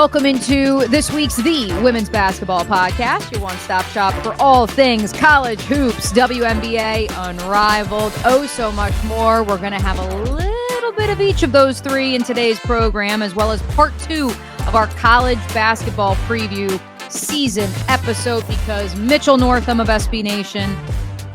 Welcome into this week's The Women's Basketball Podcast, your one-stop shop for all things college hoops, WNBA, Unrivaled, oh so much more. We're going to have a little bit of each of those three in today's program, as well as part two of our college basketball preview season episode, because Mitchell Northam of SB Nation,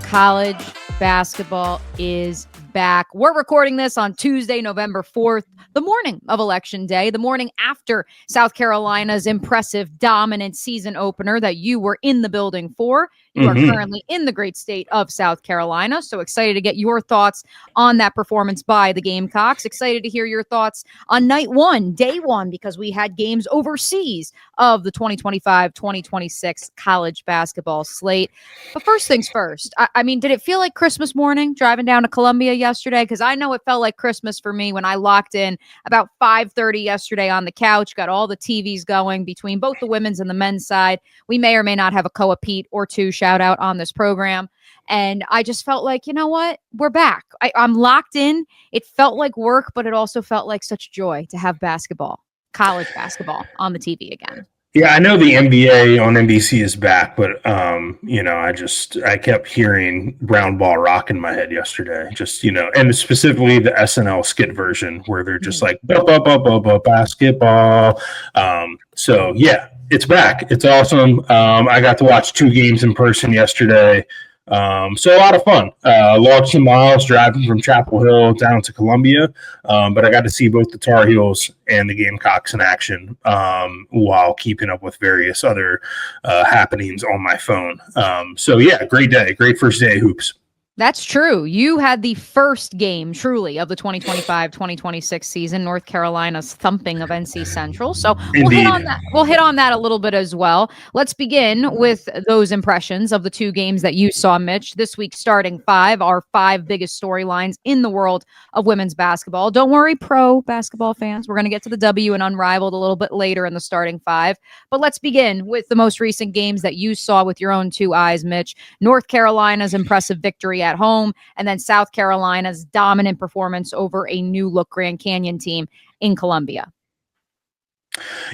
college basketball is back. We're recording this on Tuesday, November 4th, the morning of Election Day, the morning after South Carolina's impressive, dominant season opener that you were in the building for. You are currently in the great state of South Carolina. So excited to get your thoughts on that performance by the Gamecocks. Excited to hear your thoughts on night one, day one, because we had games overseas of the 2025-2026 college basketball slate. But first things first, I mean, did it feel like Christmas morning driving down to Columbia yesterday? Because I know it felt like Christmas for me when I locked in about 5:30 yesterday on the couch, got all the TVs going between both the women's and the men's side. We may or may not have a co-a-pete or two shout out on this program. And I just felt like, you know what? We're back. I'm locked in. It felt like work, but it also felt like such joy to have basketball, college basketball on the TV again. Yeah, I know the NBA on NBC is back, but I kept hearing Brown Ball Rock in my head yesterday. Just, and specifically the SNL skit version where they're just like basketball. So yeah, it's back. It's awesome. I got to watch 2 games in person yesterday. So a lot of fun. Logged some miles driving from Chapel Hill down to Columbia, but I got to see both the Tar Heels and the Gamecocks in action while keeping up with various other happenings on my phone. So yeah, great day, great first day of hoops. That's true. You had the first game, truly, of the 2025-2026 season, North Carolina's thumping of NC Central. So we'll hit on that. We'll hit on that a little bit as well. Let's begin with those impressions of the 2 games that you saw, Mitch. This week's starting 5, our 5 biggest storylines in the world of women's basketball. Don't worry, pro basketball fans. We're going to get to the W and Unrivaled a little bit later in the starting 5. But let's begin with the most recent games that you saw with your own 2 eyes, Mitch. North Carolina's impressive victory at home, and then South Carolina's dominant performance over a new look Grand Canyon team in Columbia.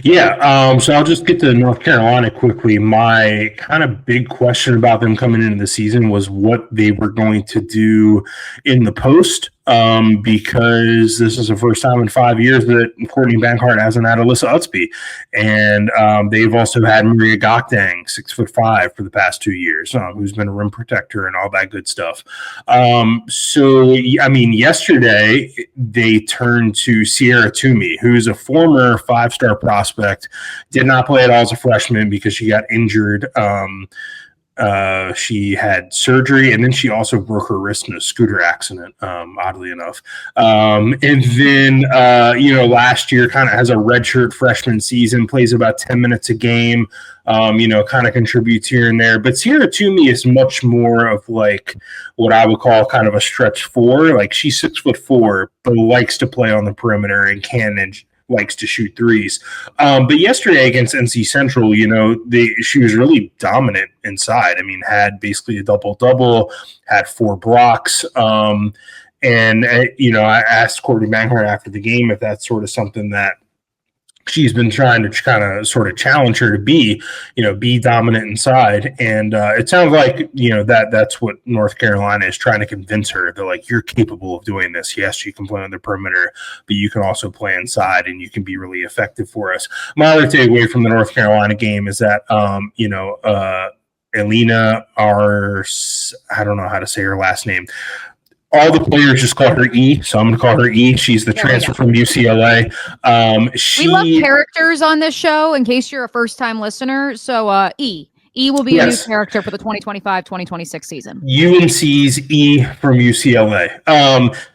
Yeah, so I'll just get to North Carolina quickly. My kind of big question about them coming into the season was what they were going to do in the post, because this is the first time in 5 years that Courtney Backcourt hasn't had Alyssa Utsby. And they've also had Maria Gokdang, 6'5", for the past 2 years, who's been a rim protector and all that good stuff. So, I mean, yesterday they turned to Sierra Toomey, who's a former 5-star prospect, did not play at all as a freshman because she got injured. She had surgery, and then she also broke her wrist in a scooter accident, oddly enough. And then, last year kind of has a redshirt freshman season, plays about 10 minutes a game, kind of contributes here and there. But Sierra Toomey is much more of like what I would call kind of a stretch 4. Like, she's 6'4", but likes to play on the perimeter and likes to shoot threes. But yesterday against NC Central, she was really dominant inside. I mean, had basically a double-double, had 4 blocks. I asked Courtney Backcourt after the game if that's sort of something that she's been trying to kind of sort of challenge her to be dominant inside. And it sounds like, that's what North Carolina is trying to convince her that, like, you're capable of doing this. Yes, you can play on the perimeter, but you can also play inside and you can be really effective for us. My other takeaway from the North Carolina game is that, Elena, I don't know how to say her last name. All the players just call her E, so I'm going to call her E. She's the transfer from UCLA. We love characters on this show, in case you're a first-time listener. So E. E will be a new character for the 2025-2026 season. UNC's E from UCLA.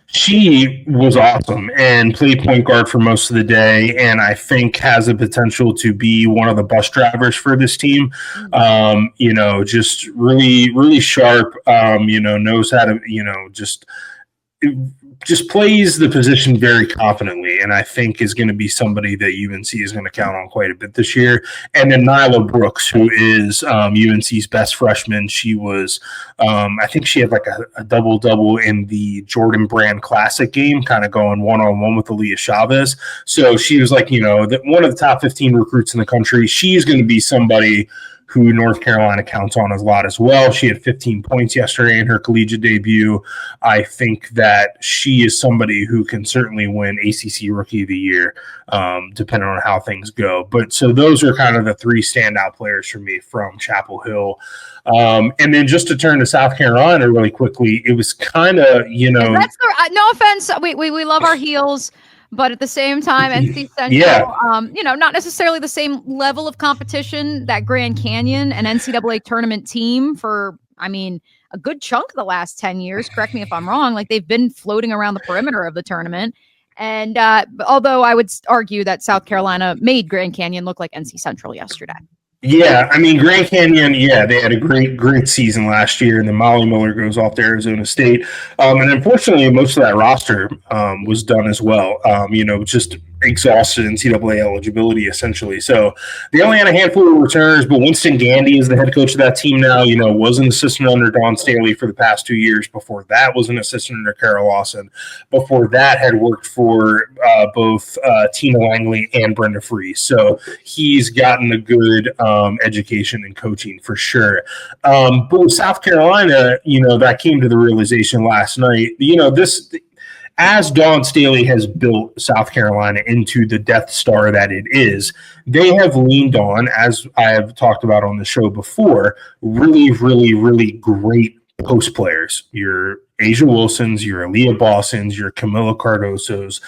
She was awesome and played point guard for most of the day, and I think has the potential to be one of the bus drivers for this team. Just really, really sharp, knows how to, just just plays the position very confidently, and I think is going to be somebody that UNC is going to count on quite a bit this year. And then Nyla Brooks, who is UNC's best freshman. She was, I think she had like a double-double in the Jordan Brand Classic game, kind of going one-on-one with Aaliyah Chavez. So she was like, one of the top 15 recruits in the country. She's going to be somebody who North Carolina counts on a lot as well. She had 15 points yesterday in her collegiate debut. I think that she is somebody who can certainly win ACC Rookie of the Year, depending on how things go. But so those are kind of the three standout players for me from Chapel Hill. And then just to turn to South Carolina really quickly, it was kind of, no offense. We love our heels. But at the same time, NC Central, not necessarily the same level of competition that Grand Canyon, an NCAA tournament team for, a good chunk of the last 10 years. Correct me if I'm wrong. Like, they've been floating around the perimeter of the tournament. And although I would argue that South Carolina made Grand Canyon look like NC Central yesterday. Yeah, Grand Canyon, they had a great season last year, and then Molly Miller goes off to Arizona State. And unfortunately, most of that roster was done as well, just exhausted NCAA eligibility, essentially. So they only had a handful of returners, but Winston Gandy is the head coach of that team now, was an assistant under Dawn Staley for the past 2 years. Before that was an assistant under Kara Lawson. Before that had worked for both Tina Langley and Brenda Freese. So he's gotten a good education and coaching for sure. But with South Carolina, that came to the realization last night, as Dawn Staley has built South Carolina into the Death Star that it is, they have leaned on, as I have talked about on the show before, really, really, really great post players. Your Asia Wilsons, your Aaliyah Bosons, your Camilla Cardosos.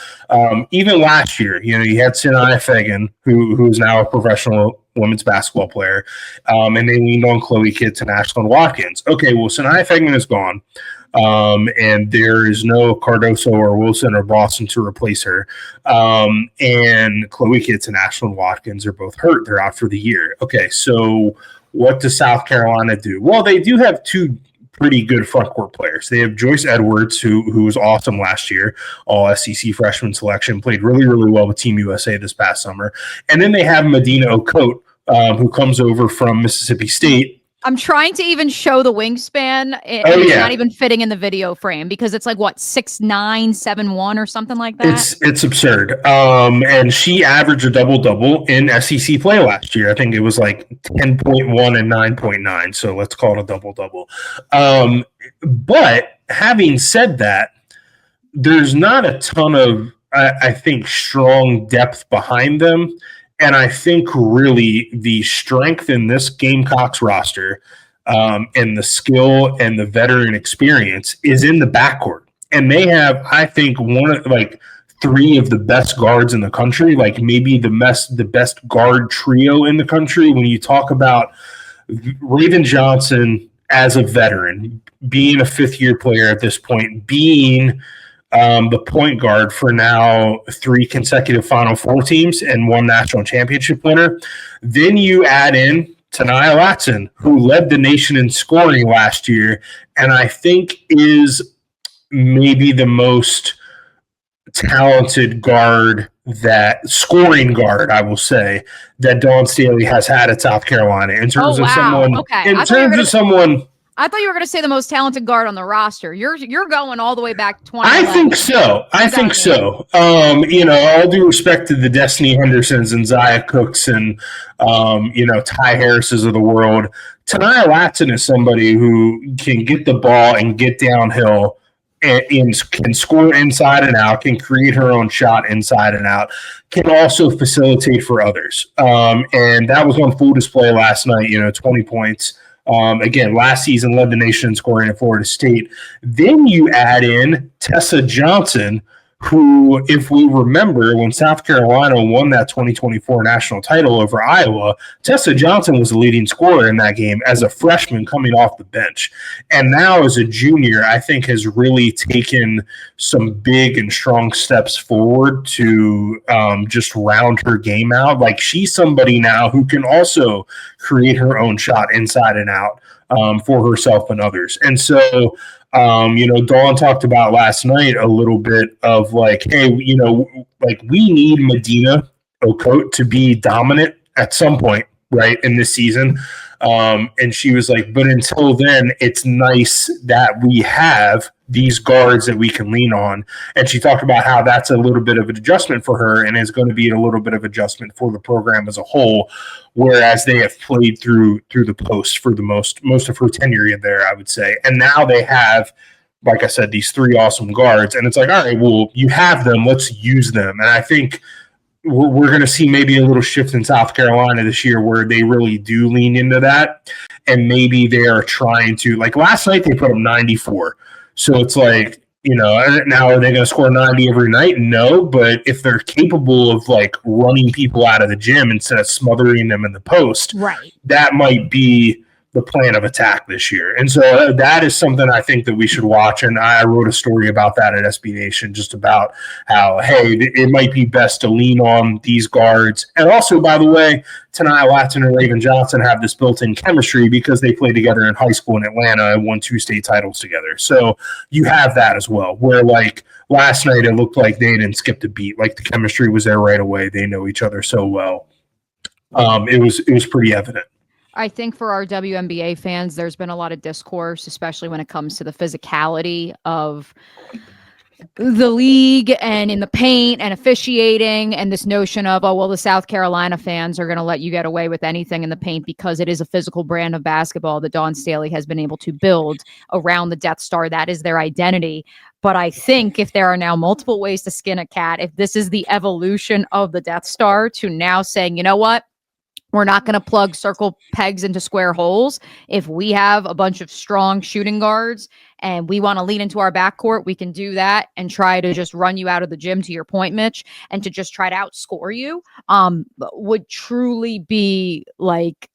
Even last year, you had Sinai Fegan, who is now a professional women's basketball player, and they leaned on Chloe Kitts and Ashlyn Watkins. Okay, well, Sinai Fegan is gone. And there is no Cardoso or Wilson or Boston to replace her. And Chloe Kitts and Ashlyn Watkins are both hurt. They're out for the year. Okay, so what does South Carolina do? Well, they do have two pretty good front court players. They have Joyce Edwards, who was awesome last year, all SEC freshman selection, played really, really well with Team USA this past summer. And then they have Medina Ocote, who comes over from Mississippi State. I'm trying to even show the wingspan. It's not even fitting in the video frame because it's like, 6'9", 7'1", or something like that? It's absurd. And she averaged a double-double in SEC play last year. I think it was like 10.1 and 9.9, so let's call it a double-double. But having said that, there's not a ton of, I think, strong depth behind them. And I think really the strength in this Gamecocks roster and the skill and the veteran experience is in the backcourt. And they have, I think, three of the best guards in the country, like maybe the best guard trio in the country. When you talk about Raven Johnson as a veteran, being a fifth-year player at this point, being the point guard for now 3 consecutive Final Four teams and 1 national championship winner. Then you add in Tanaya Latson, who led the nation in scoring last year, and I think is maybe the most talented scoring guard, I will say, that Dawn Staley has had at South Carolina in terms of someone. Okay. I thought you were going to say the most talented guard on the roster. You're going all the way back 20. I think so. All due respect to the Destiny Hendersons and Zaya Cooks and Ty Harris's of the world, Tanaya Latson is somebody who can get the ball and get downhill and can score inside and out, can create her own shot inside and out, can also facilitate for others. And that was on full display last night, 20 points. Again, last season led the nation in scoring at Florida State. Then you add in Tessa Johnson, who, if we remember, when South Carolina won that 2024 national title over Iowa, Tessa Johnson was the leading scorer in that game as a freshman coming off the bench. And now as a junior, I think has really taken some big and strong steps forward to just round her game out. Like, she's somebody now who can also create her own shot inside and out for herself and others. And so Dawn talked about last night a little bit of like, hey, like we need Medina Okote to be dominant at some point, right, in this season. And she was like, but until then, it's nice that we have these guards that we can lean on. And she talked about how that's a little bit of an adjustment for her and is going to be a little bit of adjustment for the program as a whole, whereas they have played through the post for the most of her tenure there, I would say. And now they have, like I said, these three awesome guards. And it's like, all right, well, you have them. Let's use them. And I think we're going to see maybe a little shift in South Carolina this year where they really do lean into that. And maybe they are trying to, like last night, they put up 94. So it's like, now are they going to score 90 every night? No, but if they're capable of like running people out of the gym instead of smothering them in the post, right, that might be the plan of attack this year. And so that is something I think that we should watch. And I wrote a story about that at SB Nation, just about how, hey, it might be best to lean on these guards. And also, by the way, Tania Latson and Raven Johnson have this built-in chemistry because they played together in high school in Atlanta and won 2 state titles together. So you have that as well, where like last night it looked like they didn't skip a beat. Like the chemistry was there right away. They know each other so well. It was pretty evident. I think for our WNBA fans, there's been a lot of discourse, especially when it comes to the physicality of the league and in the paint and officiating, and this notion of, oh, well, the South Carolina fans are going to let you get away with anything in the paint because it is a physical brand of basketball that Dawn Staley has been able to build around the Death Star. That is their identity. But I think if there are now multiple ways to skin a cat, if this is the evolution of the Death Star to now saying, you know what? We're not going to plug circle pegs into square holes. If we have a bunch of strong shooting guards and we want to lean into our backcourt, we can do that and try to just run you out of the gym, to your point, Mitch, and to just try to outscore you, would truly be like,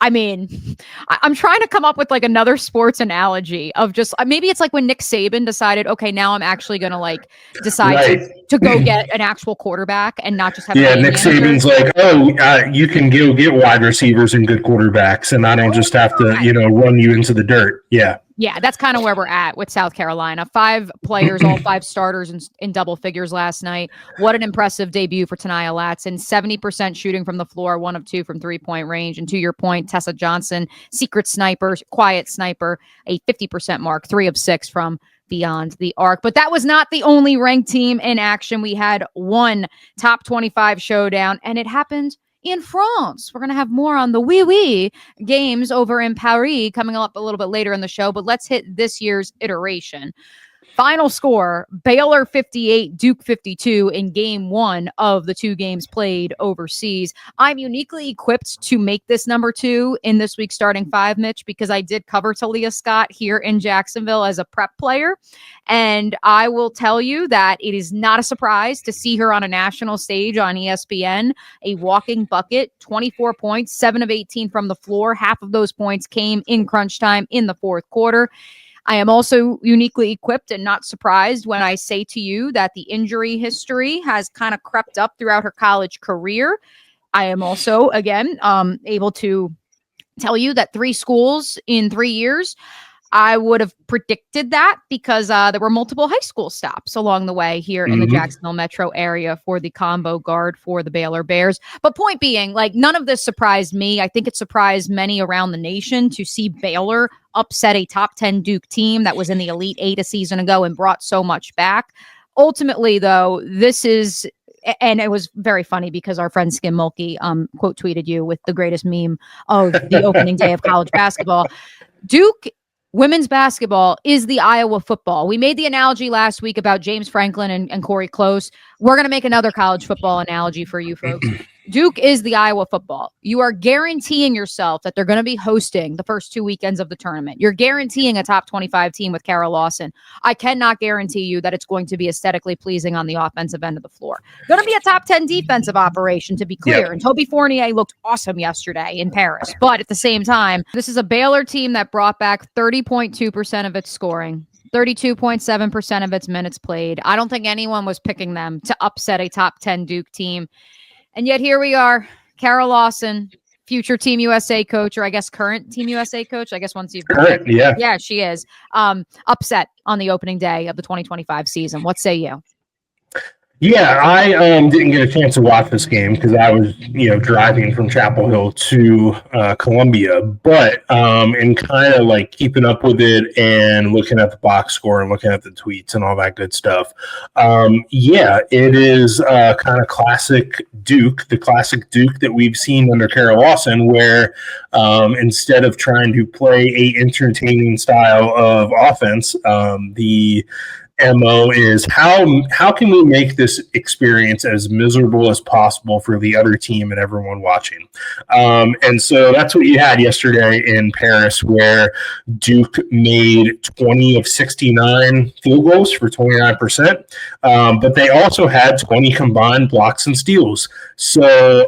I'm trying to come up with like another sports analogy of just maybe it's like when Nick Saban decided, okay, now I'm actually going to like decide to go get an actual quarterback and not just have. Yeah, Nick Saban's like, you can go get wide receivers and good quarterbacks, and I don't just have to, run you into the dirt. Yeah. Yeah, that's kind of where we're at with South Carolina. 5 players, all 5 starters in double figures last night. What an impressive debut for Tania Latson. 70% shooting from the floor, 1 of 2 from 3-point range. And to your point, Tessa Johnson, secret sniper, quiet sniper, a 50% mark, 3 of 6 from beyond the arc. But that was not the only ranked team in action. We had one top 25 showdown, and it happened in France. We're going to have more on the Oui games over in Paris coming up a little bit later in the show, but let's hit this year's iteration. Final score, Baylor 58, Duke 52 in game 1 of the 2 games played overseas. I'm uniquely equipped to make this number 2 in this week's starting 5, Mitch, because I did cover Talia Scott here in Jacksonville as a prep player. And I will tell you that it is not a surprise to see her on a national stage on ESPN, a walking bucket, 24 points, 7 of 18 from the floor. Half of those points came in crunch time in the 4th quarter. I am also uniquely equipped and not surprised when I say to you that the injury history has kind of crept up throughout her college career. I am also, again, able to tell you that 3 schools in 3 years. I would have predicted that because there were multiple high school stops along the way here in the Jacksonville metro area for the combo guard for the Baylor Bears. But point being, like, none of this surprised me. I think it surprised many around the nation to see Baylor upset a top 10 Duke team that was in the Elite 8 a season ago and brought so much back. Ultimately, though, this is, and it was very funny because our friend Skim Mulkey quote tweeted you with the greatest meme of the opening day of college basketball. Duke women's basketball is the Iowa football. We made the analogy last week about James Franklin and Corey Close. We're going to make another college football analogy for you folks. Duke is the Iowa football. You are guaranteeing yourself that they're going to be hosting the first 2 weekends of the tournament. You're guaranteeing a top 25 team with Kara Lawson. I cannot guarantee you that it's going to be aesthetically pleasing on the offensive end of the floor. Going to be a top 10 defensive operation, to be clear. Yep. And Toby Fournier looked awesome yesterday in Paris. But at the same time, this is a Baylor team that brought back 30.2% of its scoring. 32.7% of its minutes played. I don't think anyone was picking them to upset a top 10 Duke team. And yet here we are, Kara Lawson, future Team USA coach, or I guess current Team USA coach. I guess once you've current, yeah. Yeah, she is. Upset on the opening day of the 2025 season. What say you? Yeah, I didn't get a chance to watch this game because I was, driving from Chapel Hill to Columbia. But in kind of like keeping up with it and looking at the box score and looking at the tweets and all that good stuff, it is kind of classic Duke, the classic Duke that we've seen under Kara Lawson, where instead of trying to play a entertaining style of offense, the MO is how can we make this experience as miserable as possible for the other team and everyone watching? And so that's what you had yesterday in Paris, where Duke made 20 of 69 field goals for 29%, but they also had 20 combined blocks and steals. So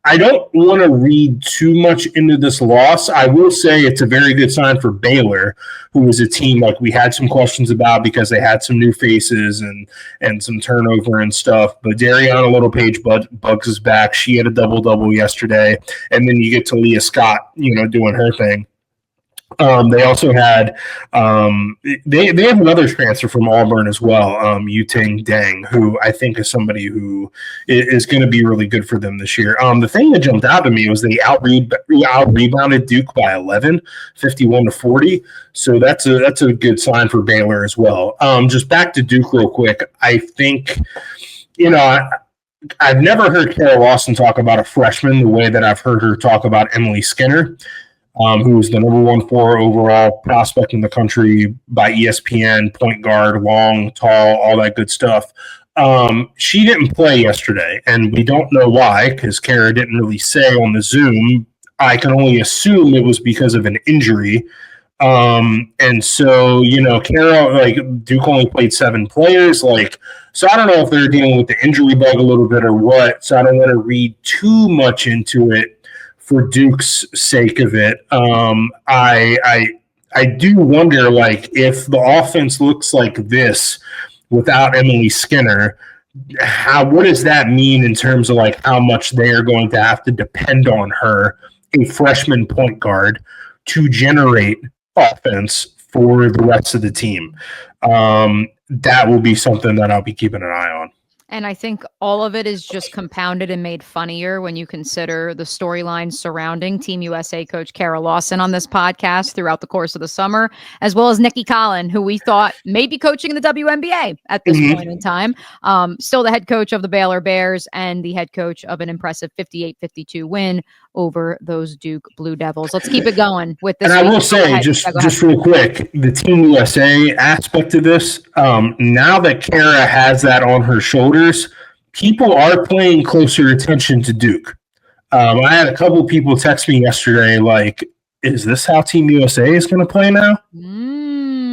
I don't want to read too much into this loss. I will say it's a very good sign for Baylor, who is a team like we had some questions about because they had some new faces and some turnover and stuff. But Dariana Littlepage Bugs is back. She had a double-double yesterday. And then you get to Leah Scott, doing her thing. They also had they have another transfer from Auburn as well, Yuting Deng, who I think is somebody who is going to be really good for them this year. The thing that jumped out to me was they out rebounded Duke by 11, 51-40. So that's a good sign for Baylor as well. Just back to Duke real quick. I think I've never heard Kara Lawson talk about a freshman the way that I've heard her talk about Emily Skinner, who was the number 1 overall prospect in the country by ESPN, point guard, long, tall, all that good stuff. She didn't play yesterday, and we don't know why because Kara didn't really say on the Zoom. I can only assume it was because of an injury. And so, Kara, Duke only played 7 players. So I don't know if they're dealing with the injury bug a little bit or what. So I don't want to read too much into it for Duke's sake of it. I do wonder, if the offense looks like this without Emily Skinner, what does that mean in terms of how much they are going to have to depend on her, a freshman point guard, to generate offense for the rest of the team? That will be something that I'll be keeping an eye on. And I think all of it is just compounded and made funnier when you consider the storylines surrounding Team USA coach Kara Lawson on this podcast throughout the course of the summer, as well as Nikki Collin, who we thought may be coaching in the WNBA at this point in time. Still the head coach of the Baylor Bears and the head coach of an impressive 58-52 win over those Duke Blue Devils. Let's keep it going with this. And I will say, just real quick, the Team USA aspect of this, now that Kara has that on her shoulders, people are paying closer attention to Duke. I had a couple of people text me yesterday, is this how Team USA is going to play now?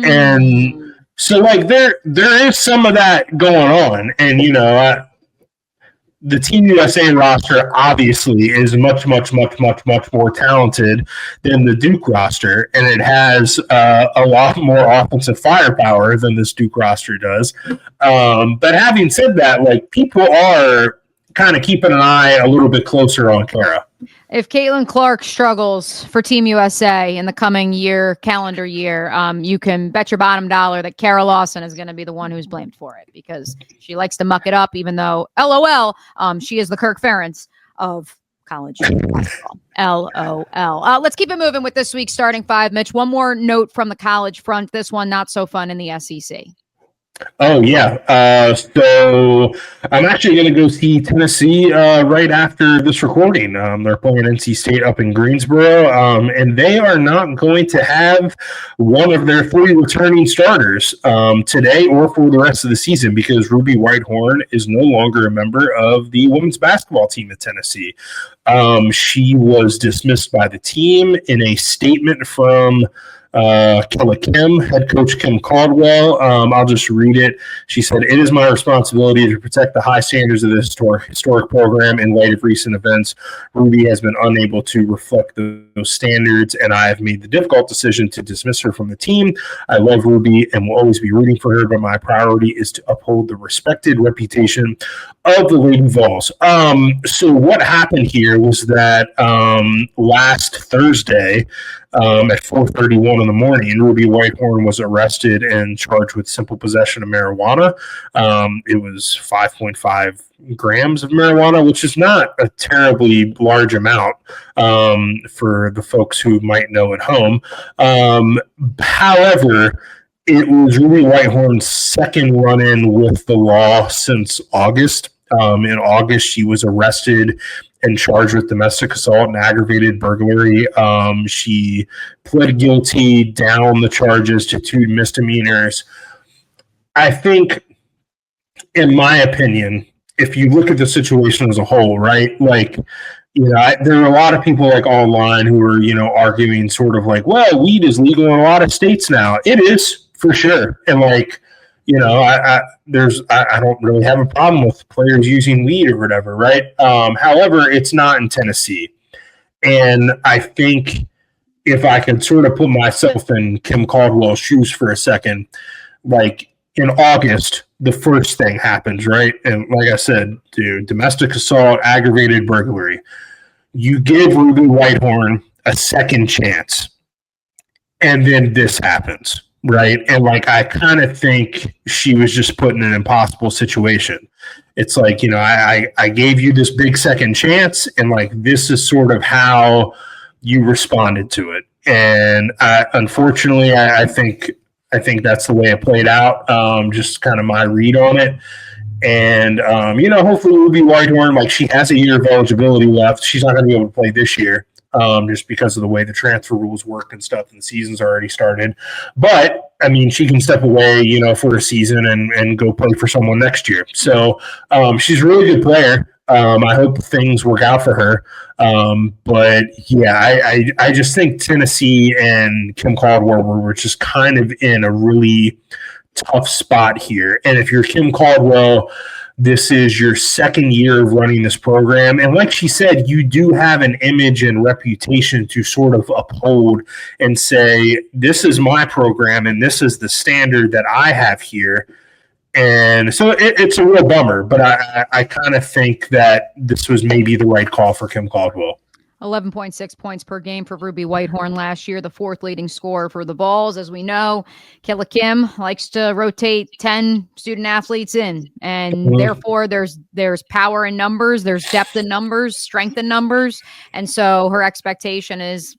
And so, there is some of that going on. And, the Team USA roster obviously is much, much, much, much, much more talented than the Duke roster, and it has a lot more offensive firepower than this Duke roster does. But having said that, people are kind of keeping an eye a little bit closer on Kara. If Caitlin Clark struggles for Team USA in the coming calendar year, you can bet your bottom dollar that Kara Lawson is going to be the one who's blamed for it because she likes to muck it up, even though, LOL, she is the Kirk Ferentz of college basketball. LOL. Let's keep it moving with this week's starting 5, Mitch. One more note from the college front. This one not so fun in the SEC. Oh, yeah. So I'm actually going to go see Tennessee right after this recording. They're playing NC State up in Greensboro, and they are not going to have one of their 3 returning starters today or for the rest of the season because Ruby Whitehorn is no longer a member of the women's basketball team at Tennessee. She was dismissed by the team in a statement from Kella Kim, head coach Kim Caldwell. I'll just read it. She said, "It is my responsibility to protect the high standards of this historic program in light of recent events. Ruby has been unable to reflect those standards, and I have made the difficult decision to dismiss her from the team. I love Ruby and will always be rooting for her, but my priority is to uphold the respected reputation of the Lady Vols." So what happened here here was that last Thursday at 4:31 in the morning, Ruby Whitehorn was arrested and charged with simple possession of marijuana. It was 5.5 grams of marijuana, which is not a terribly large amount for the folks who might know at home. However, it was Ruby Whitehorn's second run-in with the law since August. In August, she was arrested and charged with domestic assault and aggravated burglary. She pled guilty, down the charges to 2 misdemeanors. I think, in my opinion, if you look at the situation as a whole, right, like, there are a lot of people like online who are, arguing sort of like, well, weed is legal in a lot of states now. It is, for sure. And like, I don't really have a problem with players using weed or whatever, right? However, it's not in Tennessee. And I think if I could sort of put myself in Kim Caldwell's shoes for a second, like in August, the first thing happens, right? And like I said, dude, domestic assault, aggravated burglary. You give Ruby Whitehorn a second chance, and then this happens. Right. And like, I kind of think she was just put in an impossible situation. It's like, I gave you this big second chance, and like, this is sort of how you responded to it. And unfortunately, I think that's the way it played out. Just kind of my read on it. And, hopefully Ruby Whitehorn, like, she has a year of eligibility left. She's not going to be able to play this year. Just because of the way the transfer rules work and stuff, and the season's already started. But, I mean, she can step away, for a season and go play for someone next year. So she's a really good player. I hope things work out for her. But, yeah, I just think Tennessee and Kim Caldwell were just kind of in a really tough spot here. And if you're Kim Caldwell, this is your second year of running this program. And like she said, you do have an image and reputation to sort of uphold and say, this is my program and this is the standard that I have here. And so it's a real bummer, but I kind of think that this was maybe the right call for Kim Caldwell. 11.6 points per game for Ruby Whitehorn last year, the 4th leading scorer for the Vols. As we know, Killa Kim likes to rotate 10 student athletes in, and therefore there's power in numbers, there's depth in numbers, strength in numbers, and so her expectation is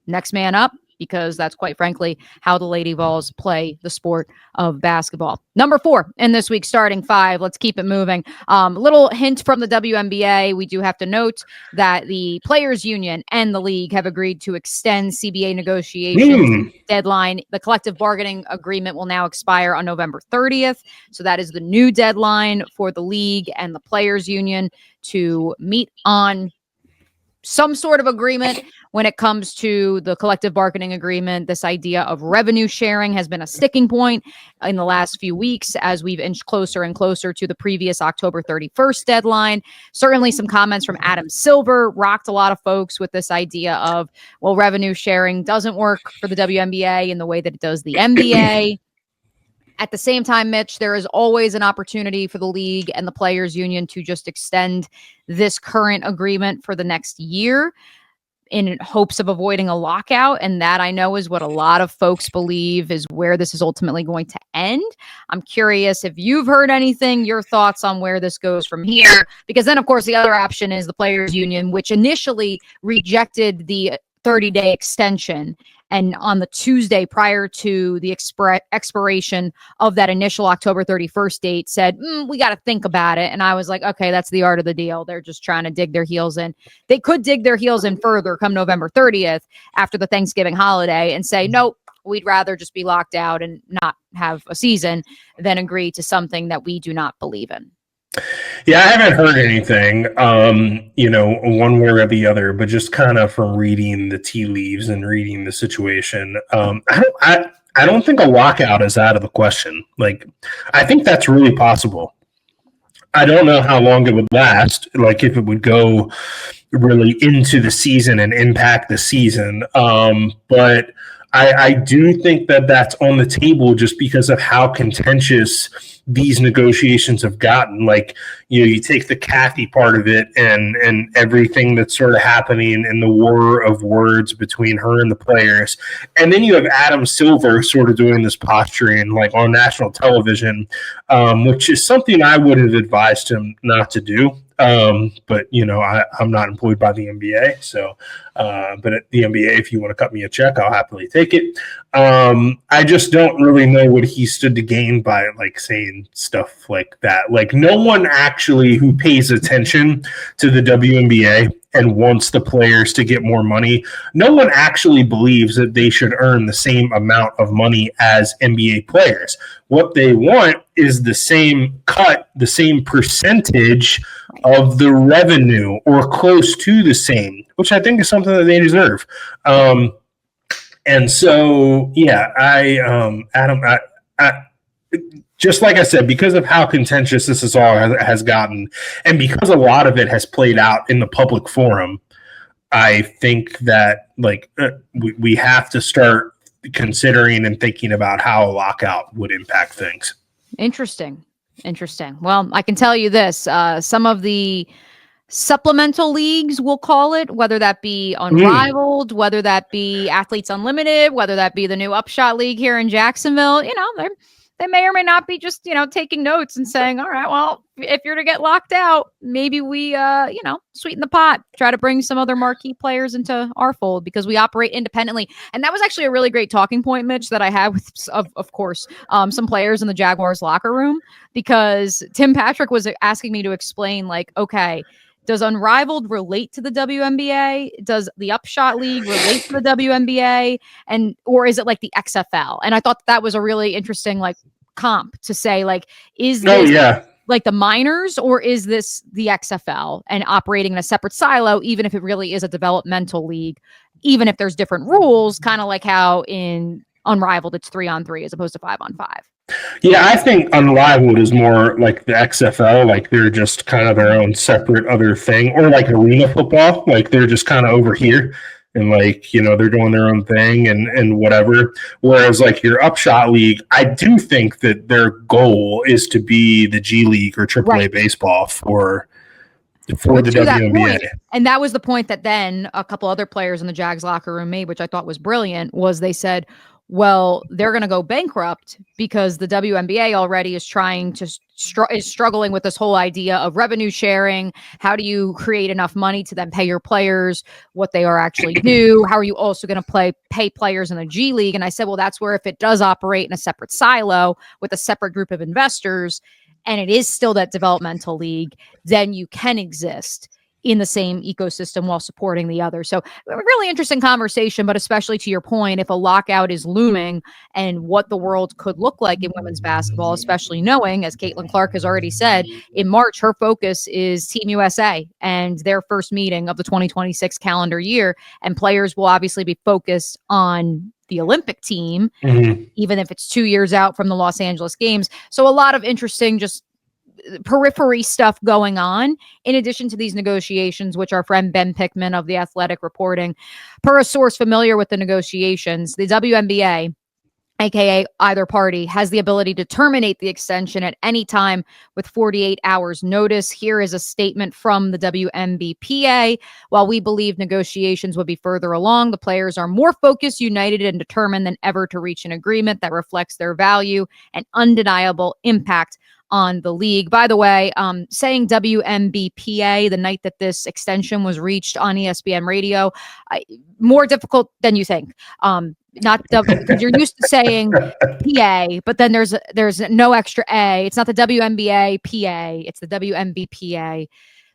next man up, because that's quite frankly how the Lady Vols play the sport of basketball. Number 4 in this week's starting 5. Let's keep it moving. Little hint from the WNBA. We do have to note that the Players Union and the league have agreed to extend CBA negotiations deadline. The collective bargaining agreement will now expire on November 30th. So that is the new deadline for the league and the Players Union to meet on some sort of agreement. When it comes to the collective bargaining agreement, this idea of revenue sharing has been a sticking point in the last few weeks as we've inched closer and closer to the previous October 31st deadline. Certainly some comments from Adam Silver rocked a lot of folks with this idea of, well, revenue sharing doesn't work for the WNBA in the way that it does the NBA. At the same time, Mitch, there is always an opportunity for the league and the Players Union to just extend this current agreement for the next year in hopes of avoiding a lockout. And that, I know, is what a lot of folks believe is where this is ultimately going to end. I'm curious if you've heard anything, your thoughts on where this goes from here, because then, of course, the other option is the Players Union, which initially rejected the 30-day extension. And on the Tuesday prior to the expiration of that initial October 31st date said, we got to think about it. And I was like, okay, that's the art of the deal. They're just trying to dig their heels in. They could dig their heels in further come November 30th after the Thanksgiving holiday and say, nope, we'd rather just be locked out and not have a season than agree to something that we do not believe in. Yeah, I haven't heard anything, one way or the other, but just kind of from reading the tea leaves and reading the situation, I don't think a lockout is out of the question. Like, I think that's really possible. I don't know how long it would last, like if it would go really into the season and impact the season. But I do think that that's on the table just because of how contentious these negotiations have gotten. Like, you take the Kathy part of it and everything that's sort of happening in the war of words between her and the players. And then you have Adam Silver sort of doing this posturing like on national television, which is something I would have advised him not to do. But I'm not employed by the NBA, so but at the NBA, if you want to cut me a check, I'll happily take it. I just don't really know what he stood to gain by like saying stuff like that. Like, no one actually who pays attention to the WNBA and wants the players to get more money, no one actually believes that they should earn the same amount of money as NBA players. What they want is the same cut, the same percentage of the revenue, or close to the same, which I think is something that they deserve. And so, yeah, Adam, just like I said, because of how contentious this is all has gotten, and because a lot of it has played out in the public forum, I think that we have to start considering and thinking about how a lockout would impact things. Interesting. Well, I can tell you this: some of the supplemental leagues, we'll call it, whether that be Unrivaled, whether that be Athletes Unlimited, whether that be the new Upshot League here in Jacksonville, they may or may not be just, taking notes and saying, all right, well, if you're to get locked out, maybe we, sweeten the pot, try to bring some other marquee players into our fold because we operate independently. And that was actually a really great talking point, Mitch, that I had with, of course, some players in the Jaguars locker room, because Tim Patrick was asking me to explain, like, okay, does Unrivaled relate to the WNBA? Does the Upshot League relate to the WNBA? Or is it like the XFL? And I thought that was a really interesting comp to say, like, is this like the minors, or is this the XFL and operating in a separate silo, even if it really is a developmental league, even if there's different rules, kind of like how in Unrivaled it's 3-on-3 as opposed to 5-on-5. Yeah, I think Unrivaled is more like the XFL, like they're just kind of their own separate other thing, or like arena football, like they're just kind of over here and they're doing their own thing and whatever. Whereas like your Upshot League, I do think that their goal is to be the G League or AAA baseball for the WNBA. And that was the point that then a couple other players in the Jags locker room made, which I thought was brilliant, was they said, well, they're going to go bankrupt because the WNBA already is trying to is struggling with this whole idea of revenue sharing. How do you create enough money to then pay your players what they are actually due? How are you also going to pay players in the G League? And I said, well, that's where if it does operate in a separate silo with a separate group of investors, and it is still that developmental league, then you can exist in the same ecosystem while supporting the other. So a really interesting conversation, but especially to your point, if a lockout is looming and what the world could look like in women's basketball, especially knowing, as Caitlin Clark has already said, in March, her focus is Team USA and their first meeting of the 2026 calendar year. And players will obviously be focused on the Olympic team, even if it's 2 years out from the Los Angeles Games. So a lot of interesting, just periphery stuff going on in addition to these negotiations, which our friend Ben Pickman of The Athletic reporting, per a source familiar with the negotiations, the WNBA, aka either party, has the ability to terminate the extension at any time with 48 hours notice. Here is a statement from the WNBPA. While we believe negotiations would be further along, the players are more focused, united, and determined than ever to reach an agreement that reflects their value and undeniable impact on the league. By the way, saying WNBPA the night that this extension was reached on ESPN radio, more difficult than you think. Not because you're used to saying PA, but then there's no extra A. It's not the WNBA PA, it's the WNBPA.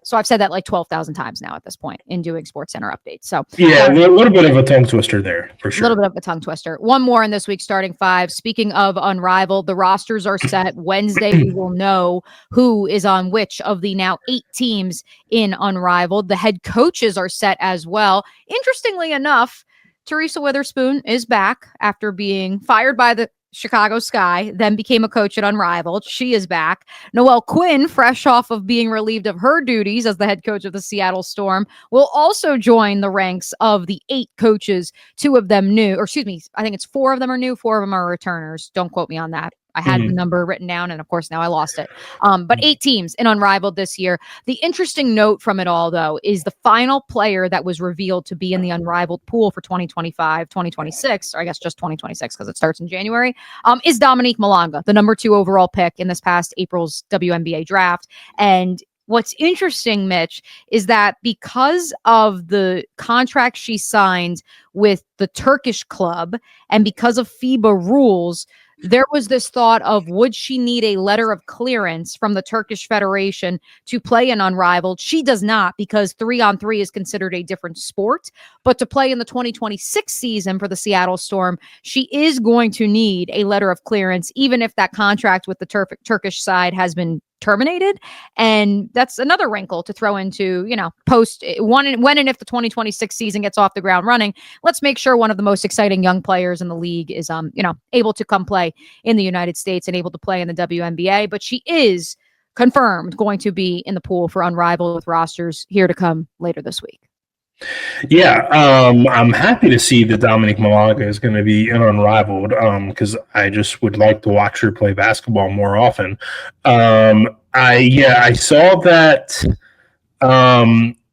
So I've said that like 12,000 times now at this point in doing Sports Center updates. So yeah, a little bit of a tongue twister there for sure. A little bit of a tongue twister. One more in this week's starting five. Speaking of Unrivaled, the rosters are set. Wednesday, we will know who is on which of the now 8 teams in Unrivaled. The head coaches are set as well. Interestingly enough, Teresa Witherspoon is back after being fired by the Chicago Sky, then became a coach at Unrivaled. She is back. Noelle Quinn, fresh off of being relieved of her duties as the head coach of the Seattle Storm, will also join the ranks of the 8 coaches. 2 of them new, or excuse me, I think it's 4 of them are new, 4 of them are returners. Don't quote me on that. I had the number written down, and of course now I lost it. But 8 teams in Unrivaled this year. The interesting note from it all, though, is the final player that was revealed to be in the Unrivaled pool for 2025, 2026, or I guess just 2026 because it starts in January, is Dominique Malanga, the number 2 overall pick in this past April's WNBA draft. And what's interesting, Mitch, is that because of the contract she signed with the Turkish club and because of FIBA rules, there was this thought of, would she need a letter of clearance from the Turkish Federation to play in Unrivaled? She does not, because 3-on-3 is considered a different sport. But to play in the 2026 season for the Seattle Storm, she is going to need a letter of clearance, even if that contract with the Turkish side has been terminated. And that's another wrinkle to throw into, post when and if the 2026 season gets off the ground running, let's make sure one of the most exciting young players in the league is, able to come play in the United States and able to play in the WNBA. But she is confirmed going to be in the pool for Unrivaled with rosters here to come later this week. Yeah, I'm happy to see that Dominique Malanga is going to be in Unrivaled because I just would like to watch her play basketball more often. I saw that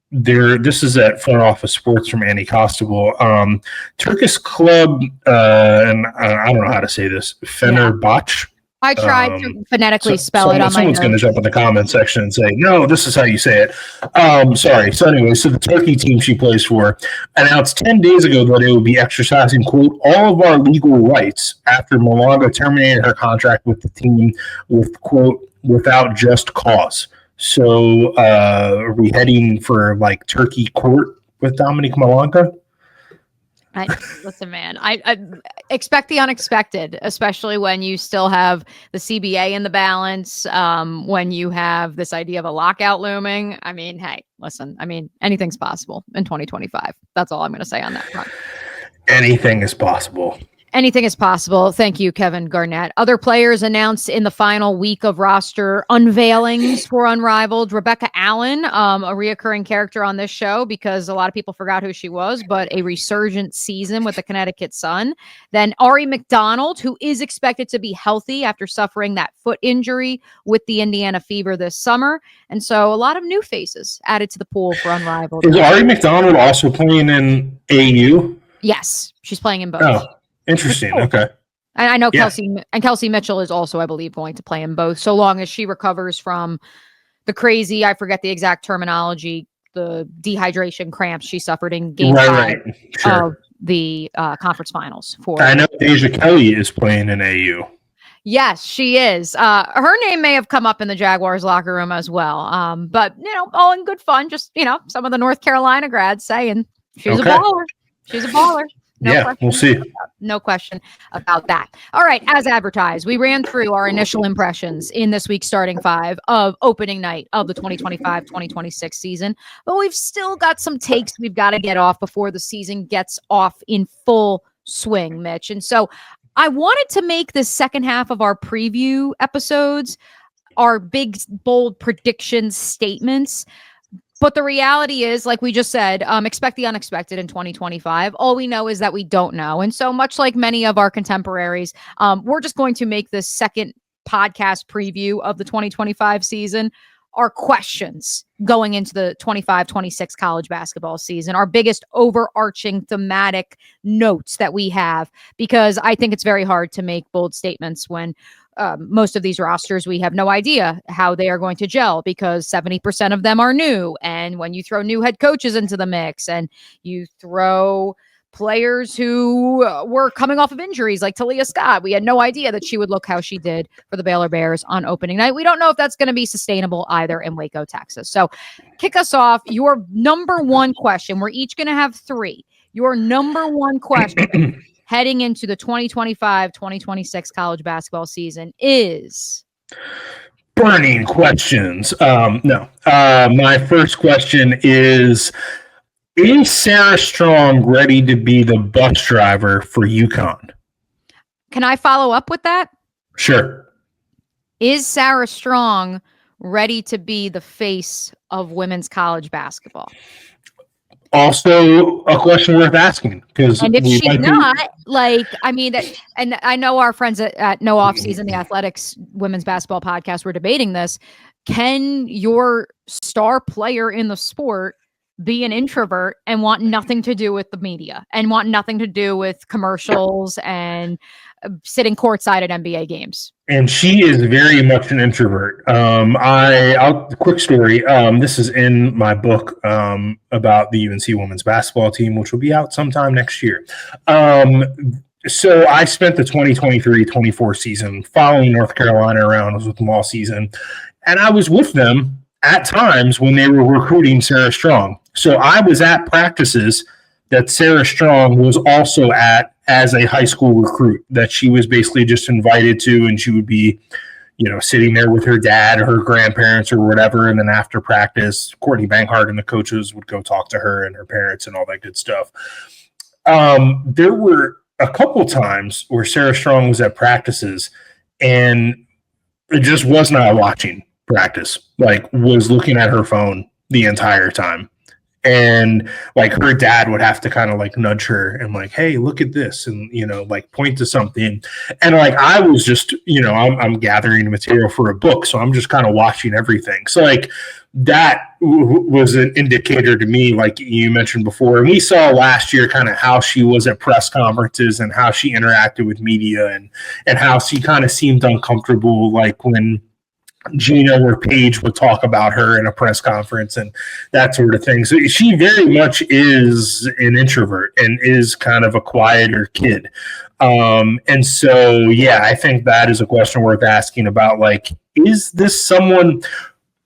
this is at Front Office Sports from Annie Costable. Turkish club, and I don't know how to say this, Fenerbahce. I tried to phonetically spell it on my Someone's going to jump in the comment section and say, no, this is how you say it. Sorry. So anyway, the Turkey team she plays for announced 10 days ago that it would be exercising, quote, all of our legal rights after Malanga terminated her contract with the team with, quote, without just cause. So are we heading for Turkey court with Dominique Malanga? Listen, man, I expect the unexpected, especially when you still have the CBA in the balance, when you have this idea of a lockout looming. I mean, hey, listen, anything's possible in 2025. That's all I'm going to say on that front. Anything is possible. Anything is possible. Thank you, Kevin Garnett. Other players announced in the final week of roster unveilings for Unrivaled. Rebecca Allen, a reoccurring character on this show because a lot of people forgot who she was, but a resurgent season with the Connecticut Sun. Then Ari McDonald, who is expected to be healthy after suffering that foot injury with the Indiana Fever this summer. And so a lot of new faces added to the pool for Unrivaled. Is Ari McDonald also playing in AU? Yes, she's playing in both. Oh. Interesting. Cool. Okay. I know Kelsey Mitchell is also, I believe, going to play in both, so long as she recovers from the crazy, I forget the exact terminology, the dehydration cramps she suffered in Game 5 of the conference finals. I know Deja Kelly is playing in AU. Yes, she is. Her name may have come up in the Jaguars locker room as well. But, all in good fun. Just, some of the North Carolina grads saying she's a baller. She's a baller. We'll see. No question about that. All right. As advertised, we ran through our initial impressions in this week's starting 5 of opening night of the 2025-2026 season. But we've still got some takes we've got to get off before the season gets off in full swing, Mitch. And so I wanted to make this second half of our preview episodes our big, bold predictions statements. But the reality is, like we just said, expect the unexpected in 2025. All we know is that we don't know. And so much like many of our contemporaries, we're just going to make this second podcast preview of the 2025 season our questions going into the 25-26 college basketball season, our biggest overarching thematic notes that we have, because I think it's very hard to make bold statements when most of these rosters, we have no idea how they are going to gel because 70% of them are new. And when you throw new head coaches into the mix and you throw players who were coming off of injuries like Talia Scott, we had no idea that she would look how she did for the Baylor Bears on opening night. We don't know if that's going to be sustainable either in Waco, Texas. So kick us off. Your number one question. We're each going to have 3. Your number one question heading into the 2025-2026 college basketball season is? Burning questions. No. My first question is Sarah Strong ready to be the bus driver for UConn? Can I follow up with that? Sure. Is Sarah Strong ready to be the face of women's college basketball? Also, a question worth asking, because and if she's not, and I know our friends at No Off Season, the Athletics Women's Basketball Podcast, were debating this. Can your star player in the sport be an introvert and want nothing to do with the media and want nothing to do with commercials and sitting courtside at NBA games? And she is very much an introvert. Quick story. This is in my book about the UNC women's basketball team, which will be out sometime next year. So I spent the 2023-24 season following North Carolina around. I was with them all season, and I was with them at times when they were recruiting Sarah Strong. So I was at practices that Sarah Strong was also at as a high school recruit, that she was basically just invited to, and she would be, sitting there with her dad or her grandparents or whatever. And then after practice, Courtney Bankhart and the coaches would go talk to her and her parents and all that good stuff. There were a couple times where Sarah Strong was at practices and it just was not watching practice, was looking at her phone the entire time. And her dad would have to kind of nudge her and hey, look at this, and point to something. And I was just, I'm gathering material for a book, so I'm just kind of watching everything. So that was an indicator to me, like you mentioned before. And we saw last year kind of how she was at press conferences and how she interacted with media, and how she kind of seemed uncomfortable, when Gina or Paige would talk about her in a press conference and that sort of thing. So she very much is an introvert and is kind of a quieter kid. And so, yeah, I think that is a question worth asking about, is this someone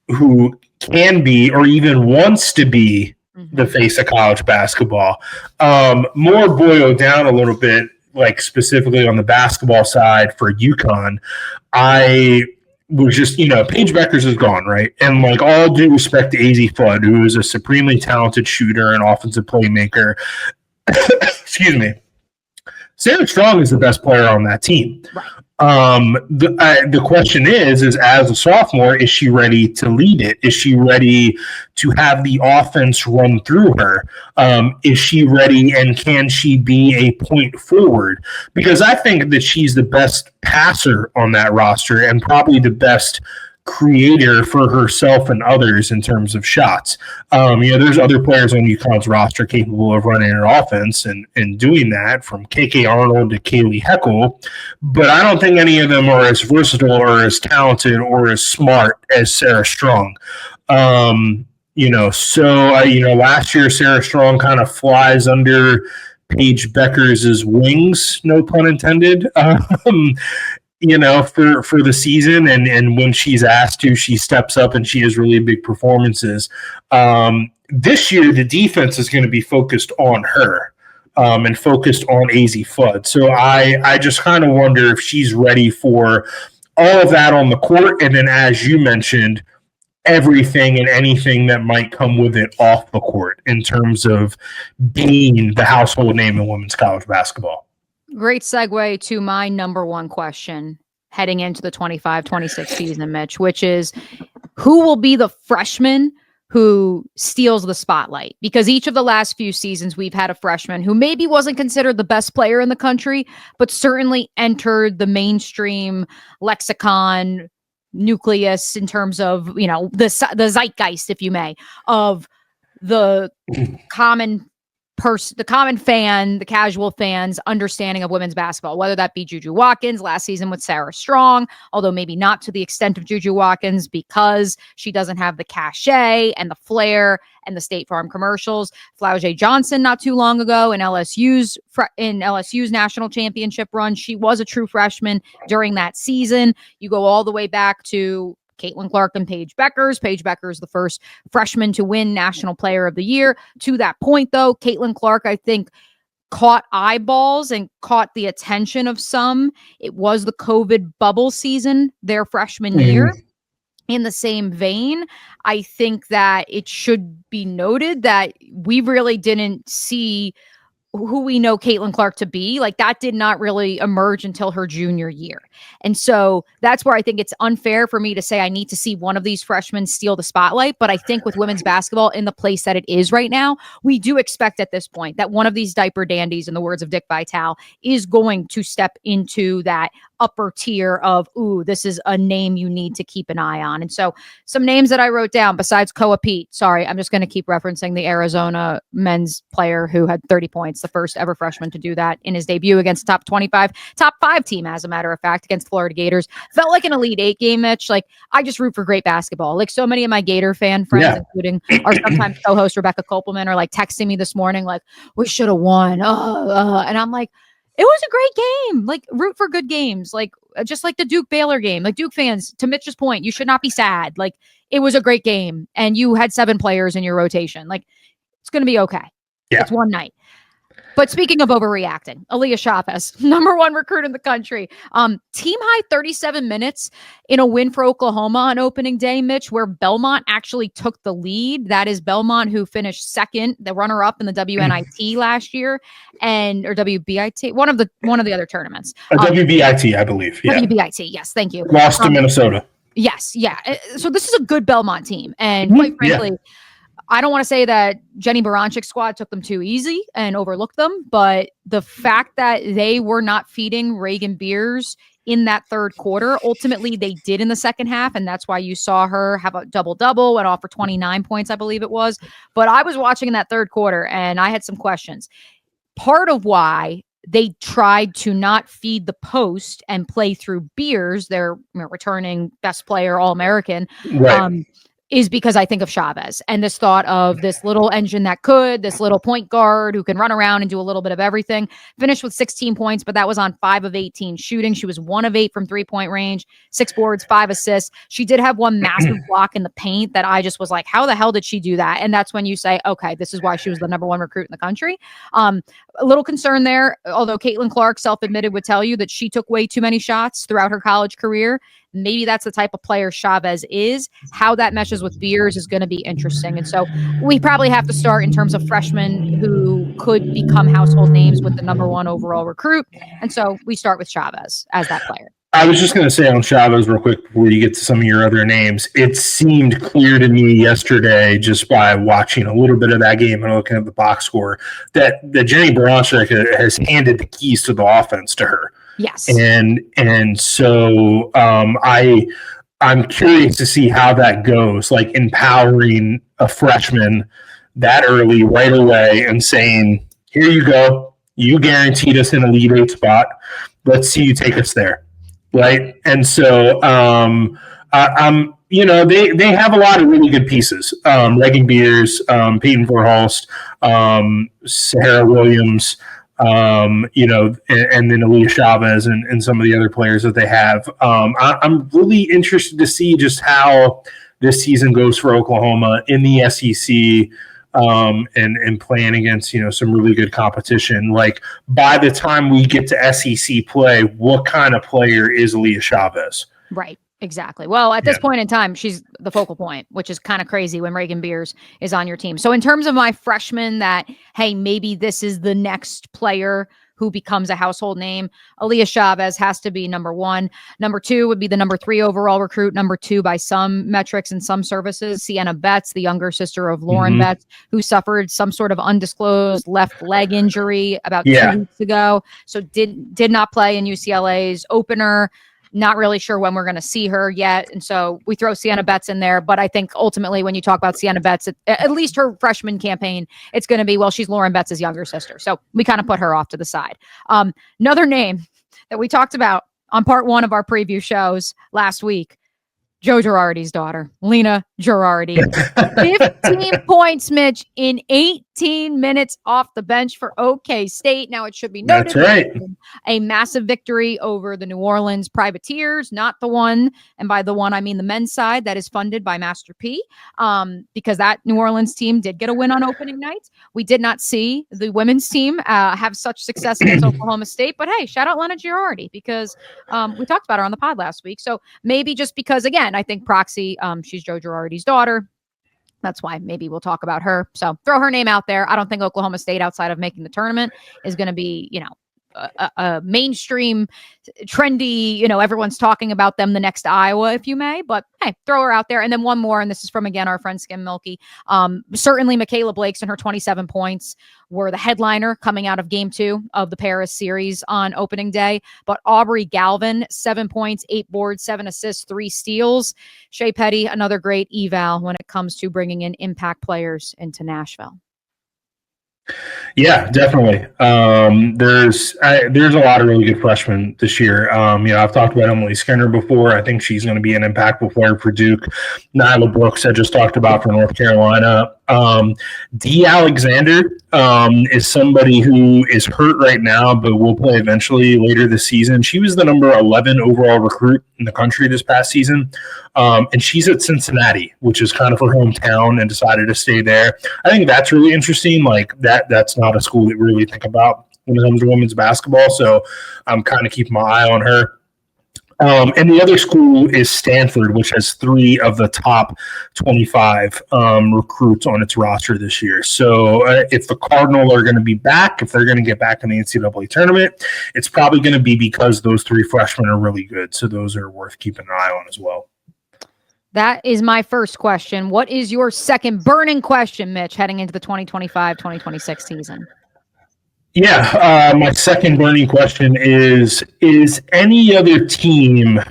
who can be or even wants to be the face of college basketball? More boiled down a little bit, specifically on the basketball side for UConn, I was just, Paige Beckers is gone, right? And all due respect to AZ Flood, who is a supremely talented shooter and offensive playmaker, excuse me, Sarah Strong is the best player on that team. Right. The question is as a sophomore, is she ready to lead it? Is she ready to have the offense run through her? Is she ready, and can she be a point forward? Because I think that she's the best passer on that roster and probably the best creator for herself and others in terms of shots. There's other players on UConn's roster capable of running an offense and doing that, from KK Arnold to Kaylee Heckel, but I don't think any of them are as versatile or as talented or as smart as Sarah Strong. Last year Sarah Strong kind of flies under Paige Beckers' wings, no pun intended. For the season, and when she's asked to, she steps up and she has really big performances. This year, the defense is going to be focused on her and focused on AZ Flood. So I just kind of wonder if she's ready for all of that on the court, and then, as you mentioned, everything and anything that might come with it off the court in terms of being the household name in women's college basketball. Great segue to my number one question heading into the 25-26 season, Mitch, which is, who will be the freshman who steals the spotlight? Because each of the last few seasons, we've had a freshman who maybe wasn't considered the best player in the country, but certainly entered the mainstream lexicon nucleus in terms of, the zeitgeist, if you may, of the common the common fan, the casual fan's understanding of women's basketball, whether that be Juju Watkins last season with Sarah Strong, although maybe not to the extent of Juju Watkins because she doesn't have the cachet and the flair and the State Farm commercials. Flau'jae Johnson not too long ago in LSU's national championship run, she was a true freshman during that season. You go all the way back to Caitlin Clark and Paige Beckers. Paige Beckers, the first freshman to win National Player of the Year. To that point, though, Caitlin Clark, I think, caught eyeballs and caught the attention of some. It was the COVID bubble season their freshman year. In the same vein, I think that it should be noted that we really didn't see who we know Caitlin Clark to be. Like, that did not really emerge until her junior year. And so that's where I think it's unfair for me to say I need to see one of these freshmen steal the spotlight. But I think with women's basketball in the place that it is right now, we do expect at this point that one of these diaper dandies, in the words of Dick Vitale, is going to step into that upper tier of, ooh, this is a name you need to keep an eye on. And so some names that I wrote down besides Koa Pete, sorry, I'm just going to keep referencing the Arizona men's player who had 30 points, the first ever freshman to do that in his debut against top 5 team, as a matter of fact, against Florida Gators. Felt like an Elite Eight game, Mitch. Like, I just root for great basketball. Like, so many of my Gator fan friends, including our sometimes co-host Rebecca Kopelman, are like texting me this morning, like, we should have won. And I'm like, it was a great game. Like, root for good games. Like, just like the Duke Baylor game. Like, Duke fans, to Mitch's point, you should not be sad. Like, it was a great game, and you had 7 players in your rotation. Like, it's going to be okay. Yeah. It's one night. But speaking of overreacting, Aaliyah Chavez, number 1 recruit in the country. Team high 37 minutes in a win for Oklahoma on opening day, Mitch, where Belmont actually took the lead. That is Belmont, who finished second, the runner-up in the WNIT last year, or WBIT, one of the other tournaments. WBIT, I believe. Yeah. WBIT, yes, thank you. Lost to Minnesota. Yes, yeah. So this is a good Belmont team, and quite frankly, I don't want to say that Jenny Baranchik's squad took them too easy and overlooked them, but the fact that they were not feeding Reagan Beers in that third quarter, ultimately they did in the second half, and that's why you saw her have a double-double, went off for 29 points, I believe it was. But I was watching in that third quarter, and I had some questions. Part of why they tried to not feed the post and play through Beers, their returning best player, All-American, right. Is because I think of Chavez and this thought of this little engine that could, this little point guard who can run around and do a little bit of everything. Finished with 16 points, but that was on 5 of 18 shooting. She was 1 of 8 from 3-point range, 6 boards, 5 assists. She did have one massive block in the paint that I just was like, how the hell did she do that? And that's when you say, okay, this is why she was the number 1 recruit in the country. A little concern there, although Caitlin Clark self-admitted would tell you that she took way too many shots throughout her college career. Maybe that's the type of player Chavez is. How that meshes with Beers is going to be interesting. And so we probably have to start in terms of freshmen who could become household names with the number 1 overall recruit. And so we start with Chavez as that player. I was just going to say on Chavez real quick before you get to some of your other names. It seemed clear to me yesterday, just by watching a little bit of that game and looking at the box score, that Jenny Baranchik has handed the keys to the offense to her. Yes. And so I'm curious to see how that goes, like empowering a freshman that early right away and saying, here you go. You guaranteed us an Elite Eight spot. Let's see you take us there. Right. And so they have a lot of really good pieces. Reagan Beers, Peyton Verhulst, Sahara Williams, and then Aaliyah Chavez and some of the other players that they have. I'm really interested to see just how this season goes for Oklahoma in the SEC, and playing against, some really good competition. Like, by the time we get to SEC play, what kind of player is Aaliyah Chavez? Right. Exactly. Well, at this point in time, she's the focal point, which is kind of crazy when Reagan Beers is on your team. So in terms of my freshman that, hey, maybe this is the next player who becomes a household name, Aaliyah Chavez has to be number 1. Number 2 would be the number 3 overall recruit. Number 2 by some metrics and some services, Sienna Betts, the younger sister of Lauren Betts, who suffered some sort of undisclosed left leg injury about 2 weeks ago. So did not play in UCLA's opener. Not really sure when we're going to see her yet. And so we throw Sienna Betts in there. But I think ultimately when you talk about Sienna Betts, at least her freshman campaign, it's going to be, well, she's Lauren Betts' younger sister. So we kind of put her off to the side. Another name that we talked about on part 1 of our preview shows last week, Joe Girardi's daughter, Lena Girardi. 15 points, Mitch, in 18 minutes off the bench for OK State. Now, it should be noted, that's right, a massive victory over the New Orleans Privateers, not the one, and by the one, I mean the men's side that is funded by Master P, because that New Orleans team did get a win on opening night. We did not see the women's team have such success against Oklahoma State, but hey, shout out Lena Girardi, because we talked about her on the pod last week. So maybe just because, again, I think proxy, she's Joe Girardi's daughter. That's why maybe we'll talk about her. So throw her name out there. I don't think Oklahoma State, outside of making the tournament, is going to be, a mainstream, trendy, everyone's talking about them, the next Iowa, if you may. But hey, throw her out there. And then one more, and this is from, again, our friend Skim Milky. Certainly Michaela Blake's and her 27 points were the headliner coming out of game 2 of the Paris series on opening day. But Aubrey Galvin, 7 points, 8 boards, 7 assists, 3 steals. Shea Petty, another great eval when it comes to bringing in impact players into Nashville. Yeah, definitely. There's a lot of really good freshmen this year. I've talked about Emily Skinner before. I think she's going to be an impactful player for Duke. Nyla Brooks, I just talked about, for North Carolina. D. Alexander is somebody who is hurt right now, but will play eventually later this season. She was the number 11 overall recruit in the country this past season. And she's at Cincinnati, which is kind of her hometown, and decided to stay there. I think that's really interesting. Like that's not a school that we really think about when it comes to women's basketball. So I'm kind of keeping my eye on her. And the other school is Stanford, which has 3 of the top 25 recruits on its roster this year. So if the Cardinal are going to be back, if they're going to get back in the NCAA tournament, it's probably going to be because those 3 freshmen are really good. So those are worth keeping an eye on as well. That is my first question. What is your second burning question, Mitch, heading into the 2025-2026 season? Yeah, my second burning question is any other team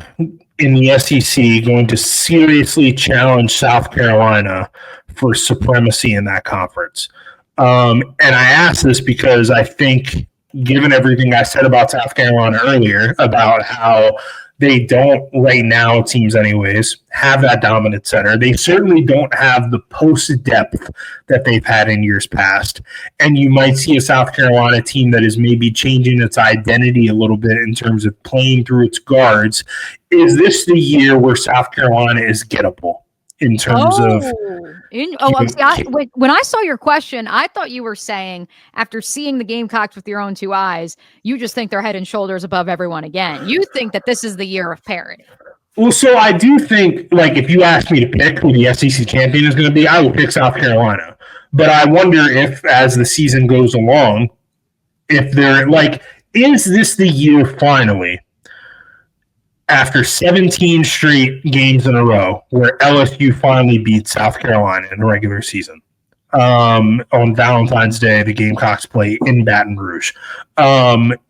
in the SEC going to seriously challenge South Carolina for supremacy in that conference? And I ask this because I think, given everything I said about South Carolina earlier, about how they don't, right now, teams anyways, have that dominant center. They certainly don't have the post depth that they've had in years past. And you might see a South Carolina team that is maybe changing its identity a little bit in terms of playing through its guards. Is this the year where South Carolina is gettable in terms of... When I saw your question, I thought you were saying, after seeing the Gamecocks with your own 2 eyes, you just think they're head and shoulders above everyone again. You think that this is the year of parity. Well, so I do think, like, if you ask me to pick who the SEC champion is going to be, I would pick South Carolina. But I wonder if, as the season goes along, if they're like, is this the year finally, after 17 straight games in a row, where LSU finally beats South Carolina in the regular season? On Valentine's Day, the Gamecocks play in Baton Rouge.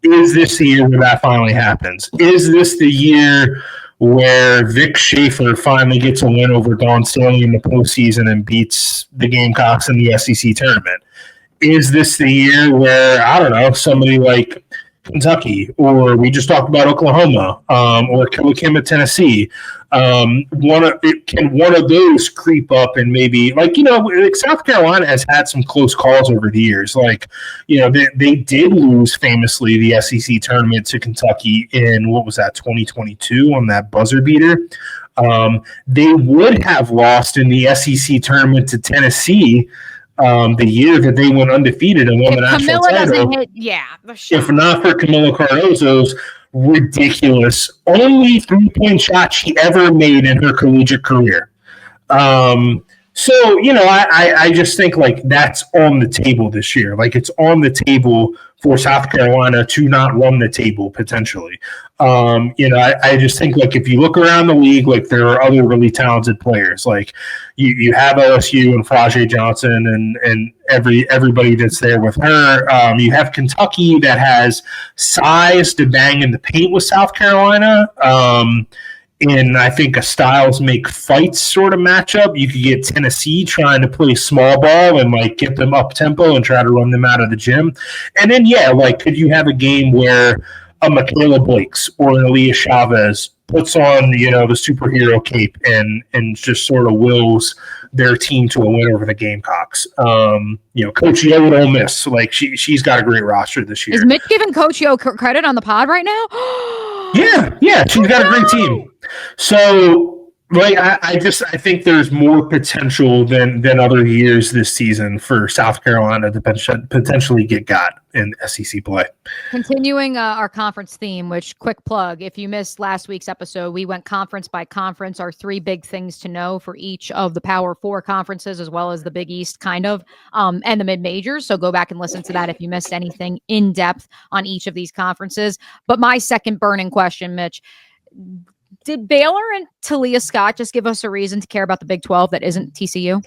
Is this the year where that finally happens? Is this the year where Vic Schaefer finally gets a win over Dawn Staley in the postseason and beats the Gamecocks in the SEC tournament? Is this the year where, I don't know, somebody like Kentucky, or we just talked about Oklahoma, or Killer Kim at Tennessee, can one of those creep up and maybe, like South Carolina has had some close calls over the years. Like, they did lose famously the SEC tournament to Kentucky in, what was that, 2022 on that buzzer beater. They would have lost in the SEC tournament to Tennessee the year that they went undefeated and won the national title. If not for Camila Cardozo's ridiculous only 3-point shot she ever made in her collegiate career. So, I just think, like, that's on the table this year. Like, it's on the table for South Carolina to not run the table potentially. I just think, like, if you look around the league, like, there are other really talented players. Like, you have LSU and Flau'jae Johnson and everybody that's there with her. You have Kentucky that has size to bang in the paint with South Carolina. In, I think, a styles make fights sort of matchup. You could get Tennessee trying to play small ball and, like, get them up tempo and try to run them out of the gym. And then, could you have a game where a Michaela Blake's or an Aaliyah Chavez puts on, the superhero cape and just sort of wills their team to a win over the Gamecocks. Coach Yo at Ole Miss, like, she's got a great roster this year. Is Mitch giving Coach Yo credit on the pod right now? Yeah, she's got a great team. So, like, I think there's more potential than other years this season for South Carolina to potentially get got. in SEC play. Continuing our conference theme, which, quick plug, if you missed last week's episode, we went conference by conference, our 3 big things to know for each of the Power 4 conferences, as well as the Big East and the mid-majors. So go back and listen to that if you missed anything in depth on each of these conferences. But my second burning question, Mitch, did Baylor and Talia Scott just give us a reason to care about the Big 12 that isn't TCU?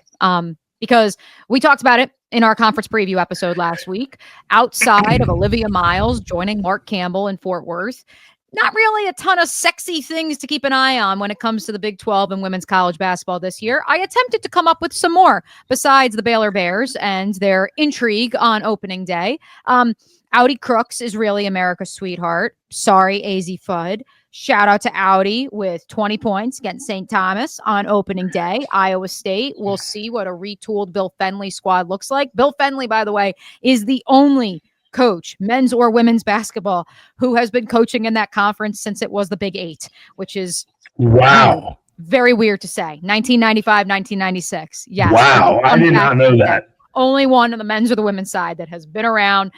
Because we talked about it in our conference preview episode last week. Outside of Olivia Miles joining Mark Campbell in Fort Worth, not really a ton of sexy things to keep an eye on when it comes to the Big 12 and women's college basketball this year. I attempted to come up with some more besides the Baylor Bears and their intrigue on opening day. Audi Crooks is really America's sweetheart. Sorry, AZ Fudd. Shout out to Audi with 20 points against St. Thomas on opening day. Iowa State, we'll see what a retooled Bill Fenley squad looks like. Bill Fenley, by the way, is the only coach, men's or women's basketball, who has been coaching in that conference since it was the Big 8, which is wow, very weird to say. 1995, 1996. Yes. Wow, I did not know that. Only one on the men's or the women's side that has been around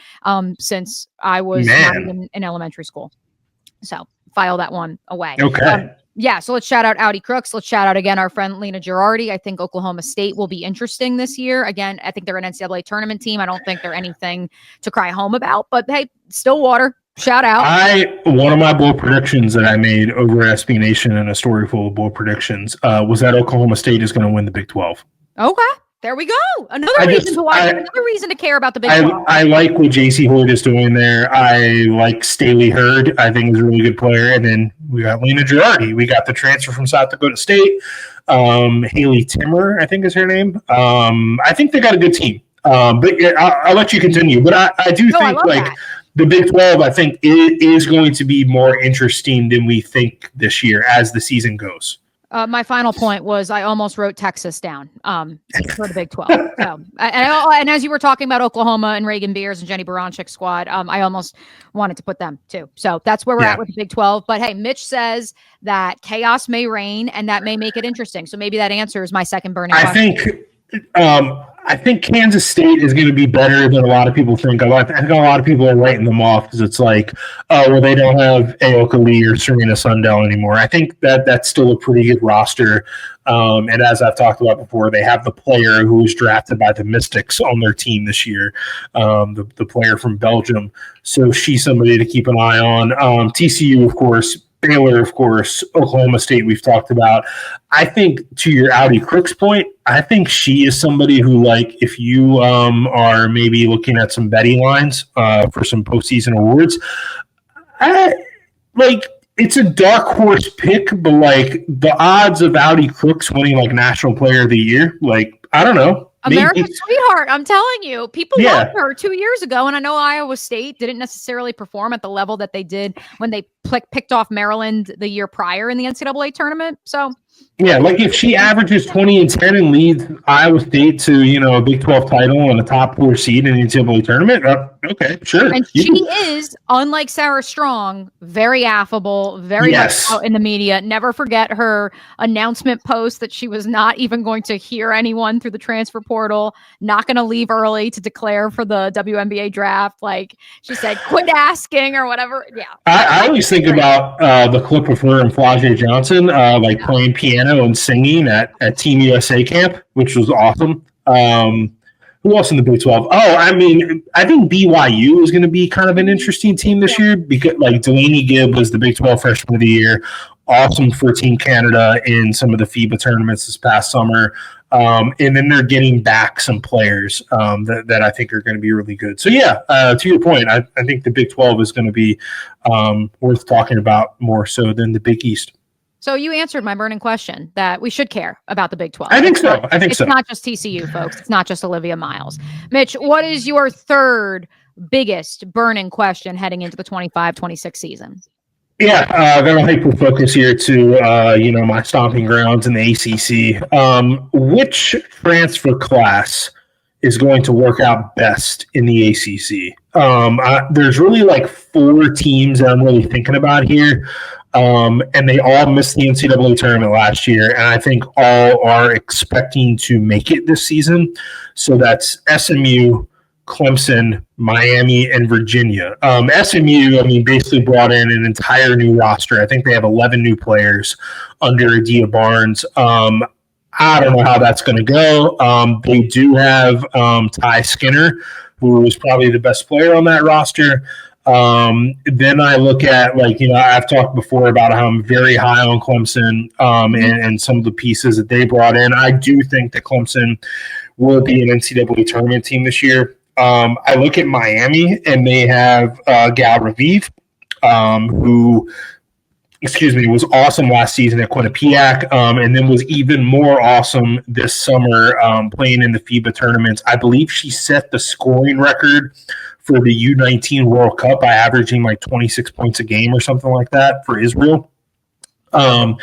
since I was not even in elementary school. So file that one away. Okay. So let's shout out Audi Crooks. Let's shout out again our friend Lena Girardi. I think Oklahoma State will be interesting this year. Again, I think they're an NCAA tournament team. I don't think they're anything to cry home about, but hey, Stillwater, shout out. One of my bold predictions that I made over SB Nation and a story full of bold predictions was that Oklahoma State is going to win the Big 12. Okay. There we go. Another reason to care about the Big 12. I like what JC Hoyt is doing there. I like Staley Hurd. I think he's a really good player. And then we got Lena Girardi. We got the transfer from South Dakota State. Haley Timmer, I think is her name. I think they got a good team. But yeah, I'll let you continue. But I do think the Big 12, I think, is going to be more interesting than we think this year as the season goes. My final point was I almost wrote Texas down for the Big 12. So, and as you were talking about Oklahoma and Reagan Beers and Jenny Baranchik's squad, I almost wanted to put them too. So that's where we're at with the Big 12. But hey, Mitch says that chaos may reign and that may make it interesting. So maybe that answers my second burning question. I think Kansas State is going to be better than a lot of people think. I think a lot of people are writing them off because it's like, oh, well, they don't have Aoka Lee or Serena Sundell anymore. I think that's still a pretty good roster. And as I've talked about before, they have the player who was drafted by the Mystics on their team this year, the player from Belgium. So she's somebody to keep an eye on. TCU, of course. Baylor, of course, Oklahoma State we've talked about. I think to your Audi Crooks point, I think she is somebody who, like, if you are maybe looking at some betting lines for some postseason awards, it's a dark horse pick, but like the odds of Audi Crooks winning like National Player of the Year, like, I don't know. America's sweetheart, I'm telling you. People loved her 2 years ago, and I know Iowa State didn't necessarily perform at the level that they did when they picked off Maryland the year prior in the NCAA tournament. So, yeah, like if she averages 20 and 10 and leads Iowa State to, a Big 12 title and a top 4 seed in the NCAA tournament, okay, sure. And she is, unlike Sarah Strong, very affable, very much out in the media. Never forget her announcement post that she was not even going to hear anyone through the transfer portal, not going to leave early to declare for the WNBA draft. Like she said, quit asking or whatever. Yeah. I always think about the clip of her and Flau'jae Johnson, playing piano and singing at Team USA camp, which was awesome. Who else in the Big 12? I think BYU is going to be kind of an interesting team this year because like Delaney Gibb was the Big 12 Freshman of the Year. Awesome for Team Canada in some of the FIBA tournaments this past summer. And then they're getting back some players that I think are going to be really good. So, to your point, I think the Big 12 is going to be worth talking about more so than the Big East. So you answered my burning question that we should care about the Big 12. I think so. It's not just TCU, folks. It's not just Olivia Miles. Mitch, what is your third biggest burning question heading into the 25-26 season? Yeah, going to hyper-focus here to, my stomping grounds in the ACC. Which transfer class is going to work out best in the ACC? There's really like 4 teams that I'm really thinking about here. And they all missed the NCAA tournament last year, and I think all are expecting to make it this season. So that's SMU, Clemson, Miami, and Virginia. SMU, I mean, basically brought in an entire new roster. I think they have 11 new players under Adia Barnes. I don't know how that's going to go. They do have Ty Skinner, who was probably the best player on that roster. Then I look at, like, you know, I've talked before about how I'm very high on Clemson and some of the pieces that they brought in. I do think that Clemson will be an NCAA tournament team this year. I look at Miami, and they have Gal Raviv, who, was awesome last season at Quinnipiac, and then was even more awesome this summer playing in the FIBA tournaments. I believe she set the scoring record for the U19 World Cup by averaging like 26 points a game or something like that for Israel. Then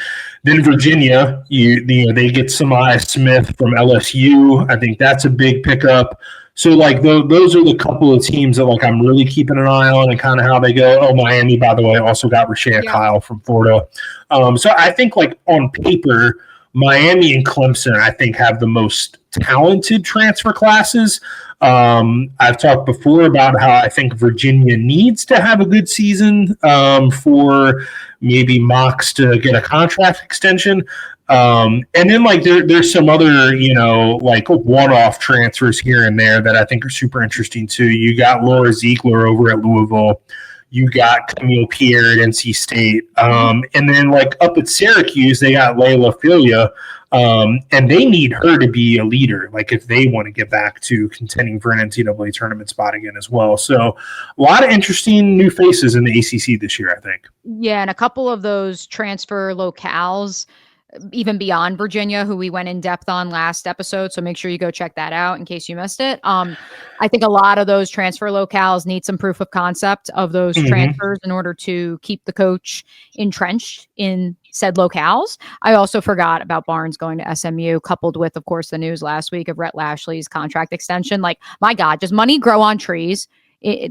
Virginia, they get Samaya Smith from LSU. I think that's a big pickup. So, like, those are the couple of teams that, like, I'm really keeping an eye on and kind of how they go. Oh, Miami, by the way, also got Rashea Kyle from Florida. So I think, like, on paper, Miami and Clemson, I think, have the most talented transfer classes. I've talked before about how I think Virginia needs to have a good season for maybe Mox to get a contract extension. And then, like, there's some other, you know, like, one-off transfers here and there that I think are super interesting too. You got Laura Ziegler over at Louisville. You got Camille Pierre at NC State. And then, like, up at Syracuse, they got Layla Filia. And they need her to be a leader, like, if they want to get back to contending for an NCAA tournament spot again as well. So a lot of interesting new faces in the ACC this year, I think. Yeah, and a couple of those transfer locales, even beyond Virginia, who we went in depth on last episode. So make sure you go check that out in case you missed it. I think a lot of those transfer locales need some proof of concept of those transfers in order to keep the coach entrenched in said locales. I also forgot about Barnes going to SMU, coupled with, of course, the news last week of Rhett Lashley's contract extension. Like, my God, does money grow on trees?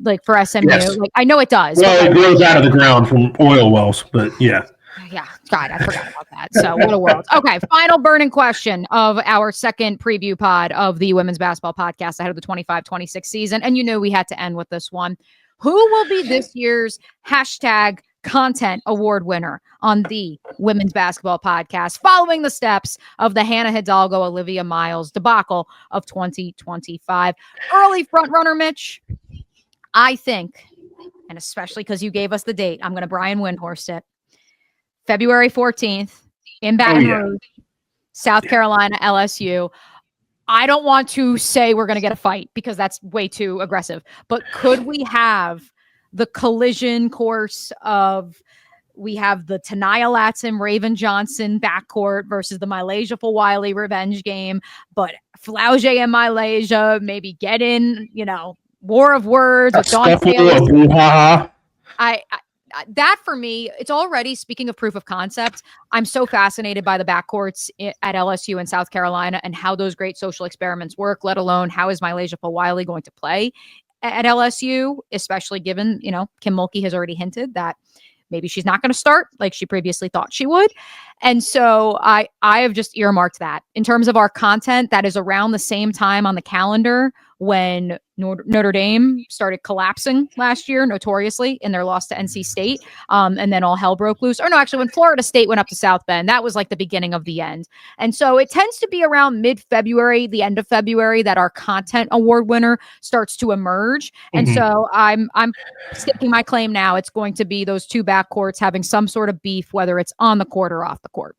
Like, for SMU? Yes. Like, I know it does. Well, it grows out of the ground from oil wells, but yeah. Yeah, God, I forgot about that. So what a world. Okay, final burning question of our second preview pod of the Women's Basketball Podcast ahead of the 25-26 season. And you know we had to end with this one. Who will be this year's hashtag content award winner on the Women's Basketball Podcast following the steps of the Hannah Hidalgo, Olivia Miles debacle of 2025? Early frontrunner, Mitch, I think, and especially because you gave us the date, I'm going to Brian Windhorst it. February 14th in Baton Rouge, South Carolina, LSU. I don't want to say we're going to get a fight because that's way too aggressive, but could we have the collision course of, we have the Tanaya Latson, Raven Johnson backcourt versus the Malaysia Fawiley revenge game, but Flauge and Malaysia maybe get in, you know, war of words with Dawn Taylor. That for me, it's already, speaking of proof of concept, I'm so fascinated by the backcourts at LSU and South Carolina and how those great social experiments work, let alone how is Malaysia Fawiley going to play at LSU, especially given, you know, Kim Mulkey has already hinted that maybe she's not going to start like she previously thought she would. And so I have just earmarked that in terms of our content. That is around the same time on the calendar when Notre Dame started collapsing last year, notoriously, in their loss to NC State. And then all hell broke loose. Or no, actually, when Florida State went up to South Bend, that was like the beginning of the end. And so it tends to be around mid-February, the end of February, that our content award winner starts to emerge. And so I'm sticking my claim now. It's going to be those two backcourts having some sort of beef, whether it's on the court or off the court.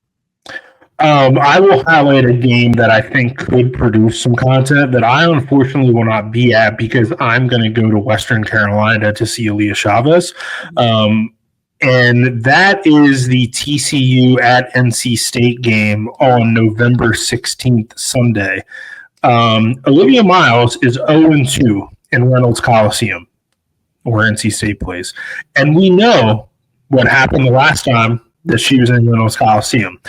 I will highlight a game that I think could produce some content that I unfortunately will not be at because I'm going to go to Western Carolina to see Aaliyah Chavez. And that is the TCU at NC State game on November 16th, Sunday. Olivia Miles is 0-2 in Reynolds Coliseum, where NC State plays. And we know what happened the last time that she was in Reynolds Coliseum.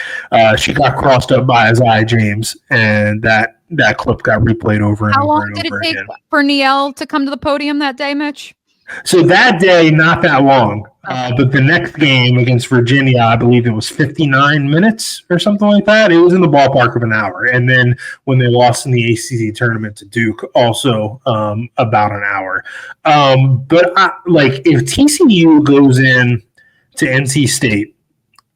She got crossed up by Isaiah James, and that clip got replayed over and over and over again. How long did it take for Niele to come to the podium that day, Mitch? So that day, not that long. But the next game against Virginia, I believe it was 59 minutes or something like that. It was in the ballpark of an hour. And then when they lost in the ACC tournament to Duke, also about an hour. But if TCU goes in to NC State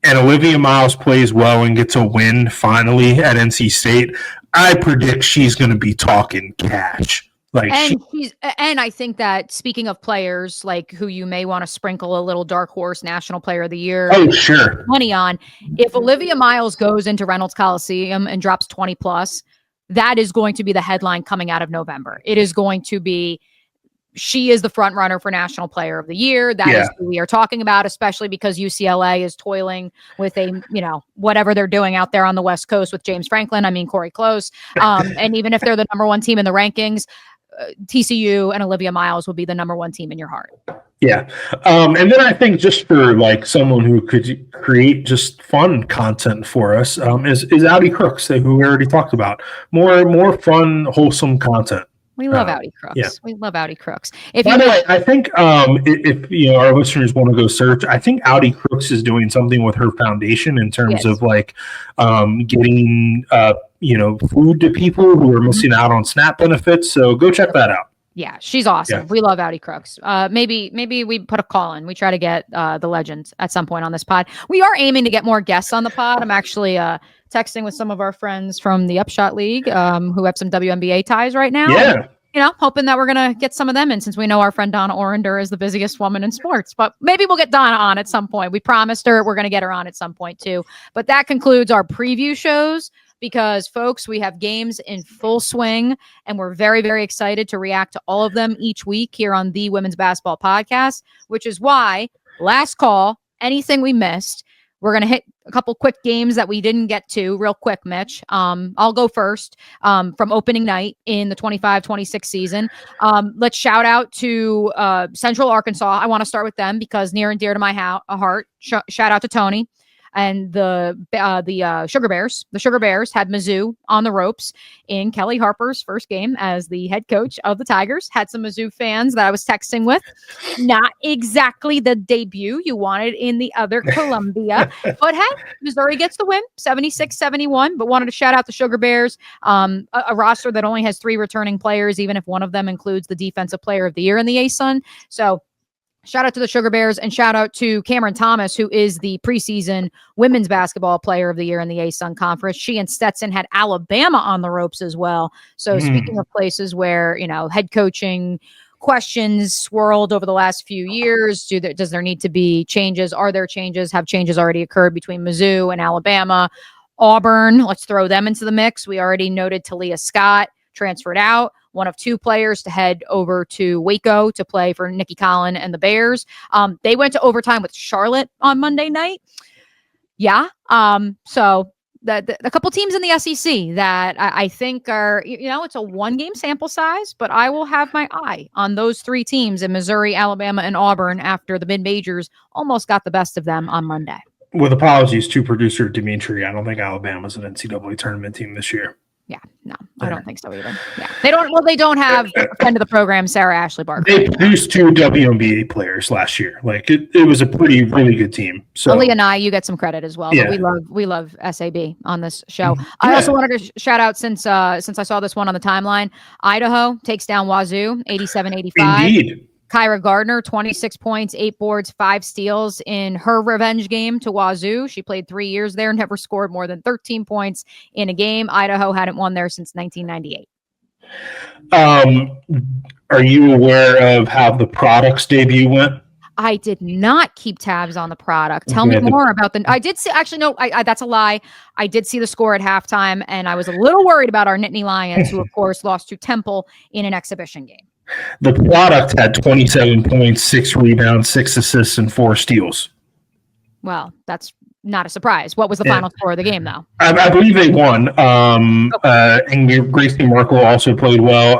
and Olivia Miles plays well and gets a win finally at NC State, I predict she's going to be talking cash. And I think that, speaking of players like who you may want to sprinkle a little dark horse National Player of the Year money on, if Olivia Miles goes into Reynolds Coliseum and drops 20 plus, that is going to be the headline coming out of November. It is going to be, she is the front runner for National Player of the Year. That is who we are talking about, especially because UCLA is toiling with whatever they're doing out there on the West Coast with James Franklin. I mean, Corey Close. And even if they're the number one team in the rankings, TCU and Olivia Miles will be the number one team in your heart. Yeah. And then I think, just for someone who could create just fun content for us, is Audi Crooks, who we already talked about. More fun, wholesome content. We love Audi Crooks. Yeah. We love Audi Crooks. By the way, I think if our listeners want to go search, I think Audi Crooks is doing something with her foundation in terms of getting food to people who are missing out on SNAP benefits. So go check that out. Yeah, she's awesome. Yeah. We love Audi Crooks. Maybe we put a call in. We try to get the legends at some point on this pod. We are aiming to get more guests on the pod. I'm actually texting with some of our friends from the Upshot League who have some WNBA ties right now. Yeah. And, hoping that we're going to get some of them in, since we know our friend Donna Orender is the busiest woman in sports. But maybe we'll get Donna on at some point. We promised her we're going to get her on at some point too. But that concludes our preview shows, because, folks, we have games in full swing, and we're very, very excited to react to all of them each week here on the Women's Basketball Podcast, which is why, last call, anything we missed, we're going to hit a couple quick games that we didn't get to real quick, Mitch. I'll go first from opening night in the 25-26 season. Let's shout out to Central Arkansas. I want to start with them because near and dear to my heart. Shout out to Tony and the Sugar Bears. The Sugar Bears had Mizzou on the ropes in Kelly Harper's first game as the head coach of the Tigers. Had some Mizzou fans that I was texting with. Not exactly the debut you wanted in the other Columbia. But hey, Missouri gets the win, 76-71. But wanted to shout out the Sugar Bears, a roster that only has 3 returning players, even if one of them includes the Defensive Player of the Year in the ASUN. So shout out to the Sugar Bears, and shout out to Cameron Thomas, who is the preseason Women's Basketball Player of the Year in the ASUN Conference. She and Stetson had Alabama on the ropes as well. So speaking of places where, head coaching questions swirled over the last few years, does there need to be changes? Are there changes? Have changes already occurred between Mizzou and Alabama? Auburn, let's throw them into the mix. We already noted Talia Scott transferred out, one of 2 players to head over to Waco to play for Nikki Collin and the Bears. They went to overtime with Charlotte on Monday night. Yeah. So a couple teams in the SEC that I think are, it's a 1-game sample size, but I will have my eye on those 3 teams in Missouri, Alabama, and Auburn after the mid-majors almost got the best of them on Monday. With apologies to producer Dimitri, I don't think Alabama's an NCAA tournament team this year. Yeah, no, I don't think so either. Yeah, they don't. Well, they don't have a friend of the program, Sarah Ashley Barker. They produced 2 WNBA players last year. It was a really good team. So Ali and you get some credit as well. Yeah. But we love SAB on this show. I also wanted to shout out, since I saw this one on the timeline, Idaho takes down Wazoo 87-85. Indeed. Kyra Gardner, 26 points, 8 boards, 5 steals in her revenge game to Wazoo. She played 3 years there, never scored more than 13 points in a game. Idaho hadn't won there since 1998. Are you aware of how the Products debut went? I did not keep tabs on the product. Tell me more about I did see, actually, no, that's a lie. I did see the score at halftime, and I was a little worried about our Nittany Lions, who, of course, lost to Temple in an exhibition game. The Product had 27 points, 6 rebounds, 6 assists, and 4 steals. Well, that's not a surprise. What was the final score of the game, though? I believe they won. And Gracie Merkel also played well.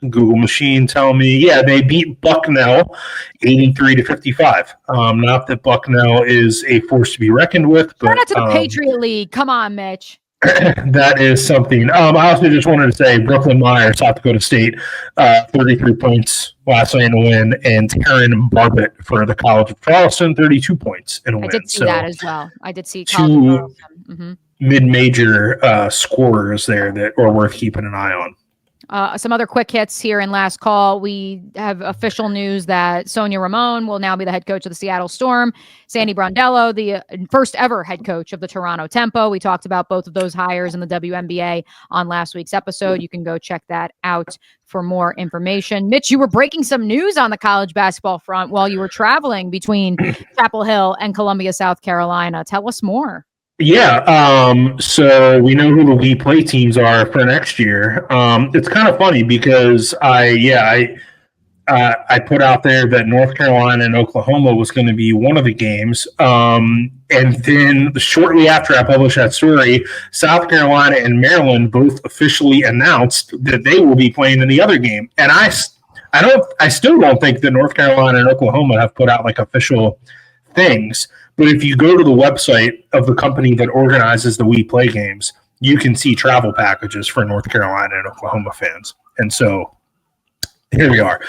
Google machine tell me, they beat Bucknell 83-55. Not that Bucknell is a force to be reckoned with. But shout out to the Patriot League. Come on, Mitch. That is something. I also just wanted to say Brooklyn Meyer, South Dakota State, 33 points last night in a win, and Taryn Barbett for the College of Charleston, 32 points in a win. I did see that as well. I did see College of Charleston. Mm-hmm. Mid-major scorers there that are worth keeping an eye on. Some other quick hits here in last call. We have official news that Sonia Ramon will now be the head coach of the Seattle Storm. Sandy Brondello, the first ever head coach of the Toronto Tempo. We talked about both of those hires in the WNBA on last week's episode. You can go check that out for more information. Mitch, you were breaking some news on the college basketball front while you were traveling between Chapel Hill and Columbia, South Carolina. Tell us more. Yeah, so we know who the We Play teams are for next year. It's kind of funny because I put out there that North Carolina and Oklahoma was going to be one of the games. And then shortly after I published that story, South Carolina and Maryland both officially announced that they will be playing in the other game. And I still don't think that North Carolina and Oklahoma have put out like official things. But if you go to the website of the company that organizes the We Play games, you can see travel packages for North Carolina and Oklahoma fans. And so here we are.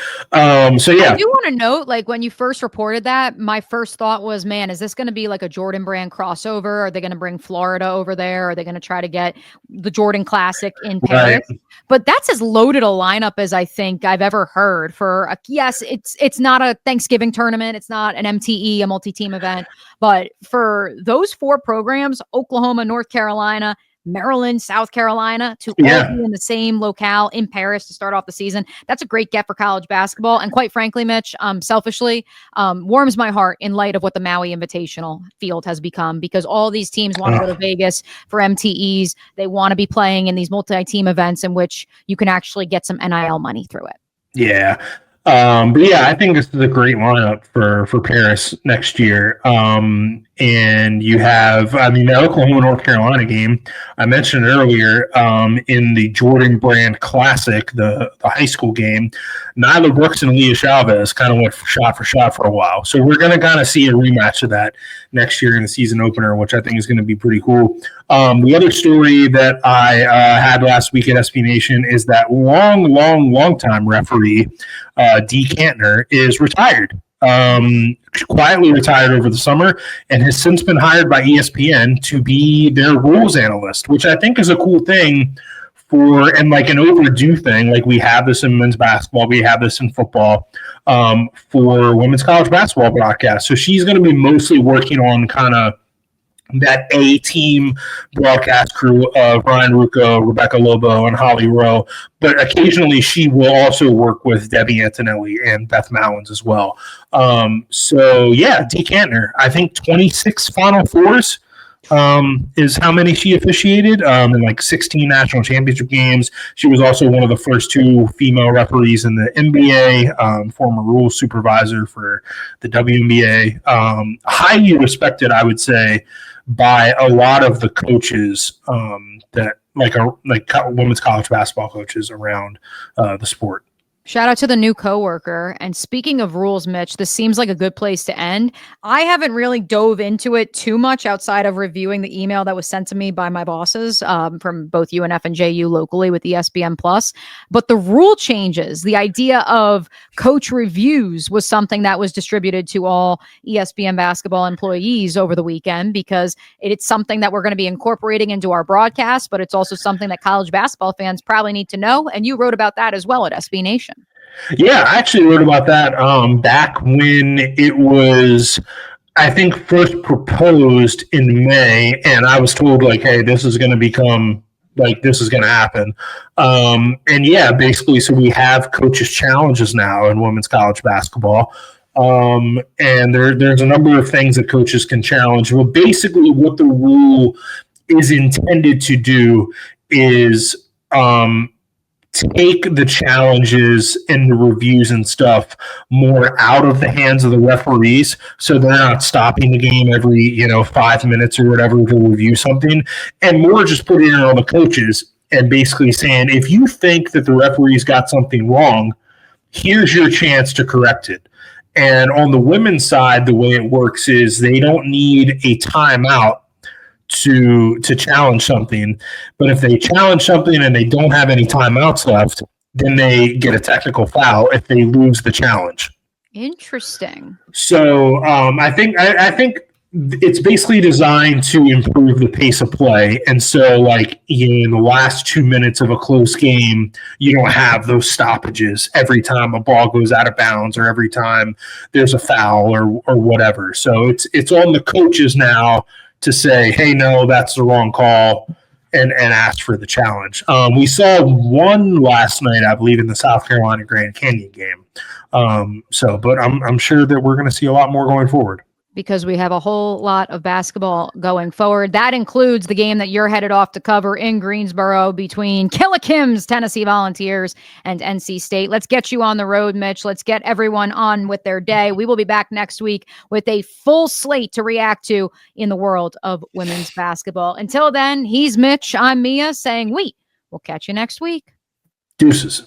So yeah. I do want to note, like when you first reported that, my first thought was, man, is this going to be like a Jordan Brand crossover? Are they going to bring Florida over there? Are they going to try to get the Jordan Classic in Paris? Right. But that's as loaded a lineup as I think I've ever heard for yes, it's not a Thanksgiving tournament. It's not an MTE, a multi-team event. But for those four programs, Oklahoma, North Carolina, Maryland, South Carolina, to all be in the same locale in Paris to start off the season. That's a great get for college basketball. And quite frankly, Mitch, selfishly, warms my heart in light of what the Maui Invitational field has become, because all these teams want to go to Vegas for MTEs. They want to be playing in these multi-team events in which you can actually get some NIL money through it. Yeah. But yeah, I think this is a great lineup for Paris next year. And you have, the Oklahoma North Carolina game I mentioned earlier in the Jordan Brand Classic, the high school game. Nyla Brooks and Leah Chavez kind of went shot for shot for a while. So we're going to kind of see a rematch of that next year in the season opener, which I think is going to be pretty cool. The other story that I had last week at SB Nation is that long time referee, Dee Cantner, is retired. Quietly retired over the summer and has since been hired by ESPN to be their rules analyst, which I think is a cool thing and like an overdue thing. Like we have this in men's basketball, we have this in football, for women's college basketball broadcast. So she's going to be mostly working on kind of that A-team broadcast crew of Ryan Rucco, Rebecca Lobo, and Holly Rowe. But occasionally she will also work with Debbie Antonelli and Beth Mallins as well. So, yeah, Dee Cantner, I think 26 Final Fours is how many she officiated in like 16 national championship games. She was also one of the first two female referees in the NBA, former rules supervisor for the WNBA. Highly respected, I would say, by a lot of the coaches that like women's college basketball coaches around the sport. Shout out to the new coworker. And speaking of rules, Mitch, this seems like a good place to end. I haven't really dove into it too much outside of reviewing the email that was sent to me by my bosses from both UNF and JU locally with ESPN Plus. But the rule changes, the idea of coach reviews was something that was distributed to all ESPN basketball employees over the weekend, because it's something that we're going to be incorporating into our broadcast, but it's also something that college basketball fans probably need to know. And you wrote about that as well at SB Nation. Yeah, I actually wrote about that back when it was, I think, first proposed in May, and I was told, like, hey, this is going to become, like, this is going to happen. And yeah, basically, so we have coaches' challenges now in women's college basketball. And there's a number of things that coaches can challenge. Well, basically, what the rule is intended to do is take the challenges and the reviews and stuff more out of the hands of the referees, so they're not stopping the game every 5 minutes or whatever to review something, and more just putting it on the coaches and basically saying, if you think that the referees got something wrong, here's your chance to correct it. And on the women's side, the way it works is they don't need a timeout to challenge something. But if they challenge something and they don't have any timeouts left, then they get a technical foul if they lose the challenge. Interesting. So I think it's basically designed to improve the pace of play. And so, like, in the last 2 minutes of a close game, you don't have those stoppages every time a ball goes out of bounds or every time there's a foul or whatever. So it's on the coaches now to say, hey, no, that's the wrong call, and ask for the challenge. We saw one last night, I believe, in the South Carolina Grand Canyon game. But I'm sure that we're going to see a lot more going forward. Because we have a whole lot of basketball going forward. That includes the game that you're headed off to cover in Greensboro between Killikim's Tennessee Volunteers and NC State. Let's get you on the road, Mitch. Let's get everyone on with their day. We will be back next week with a full slate to react to in the world of women's basketball. Until then, he's Mitch. I'm Mia saying we'll catch you next week. Deuces.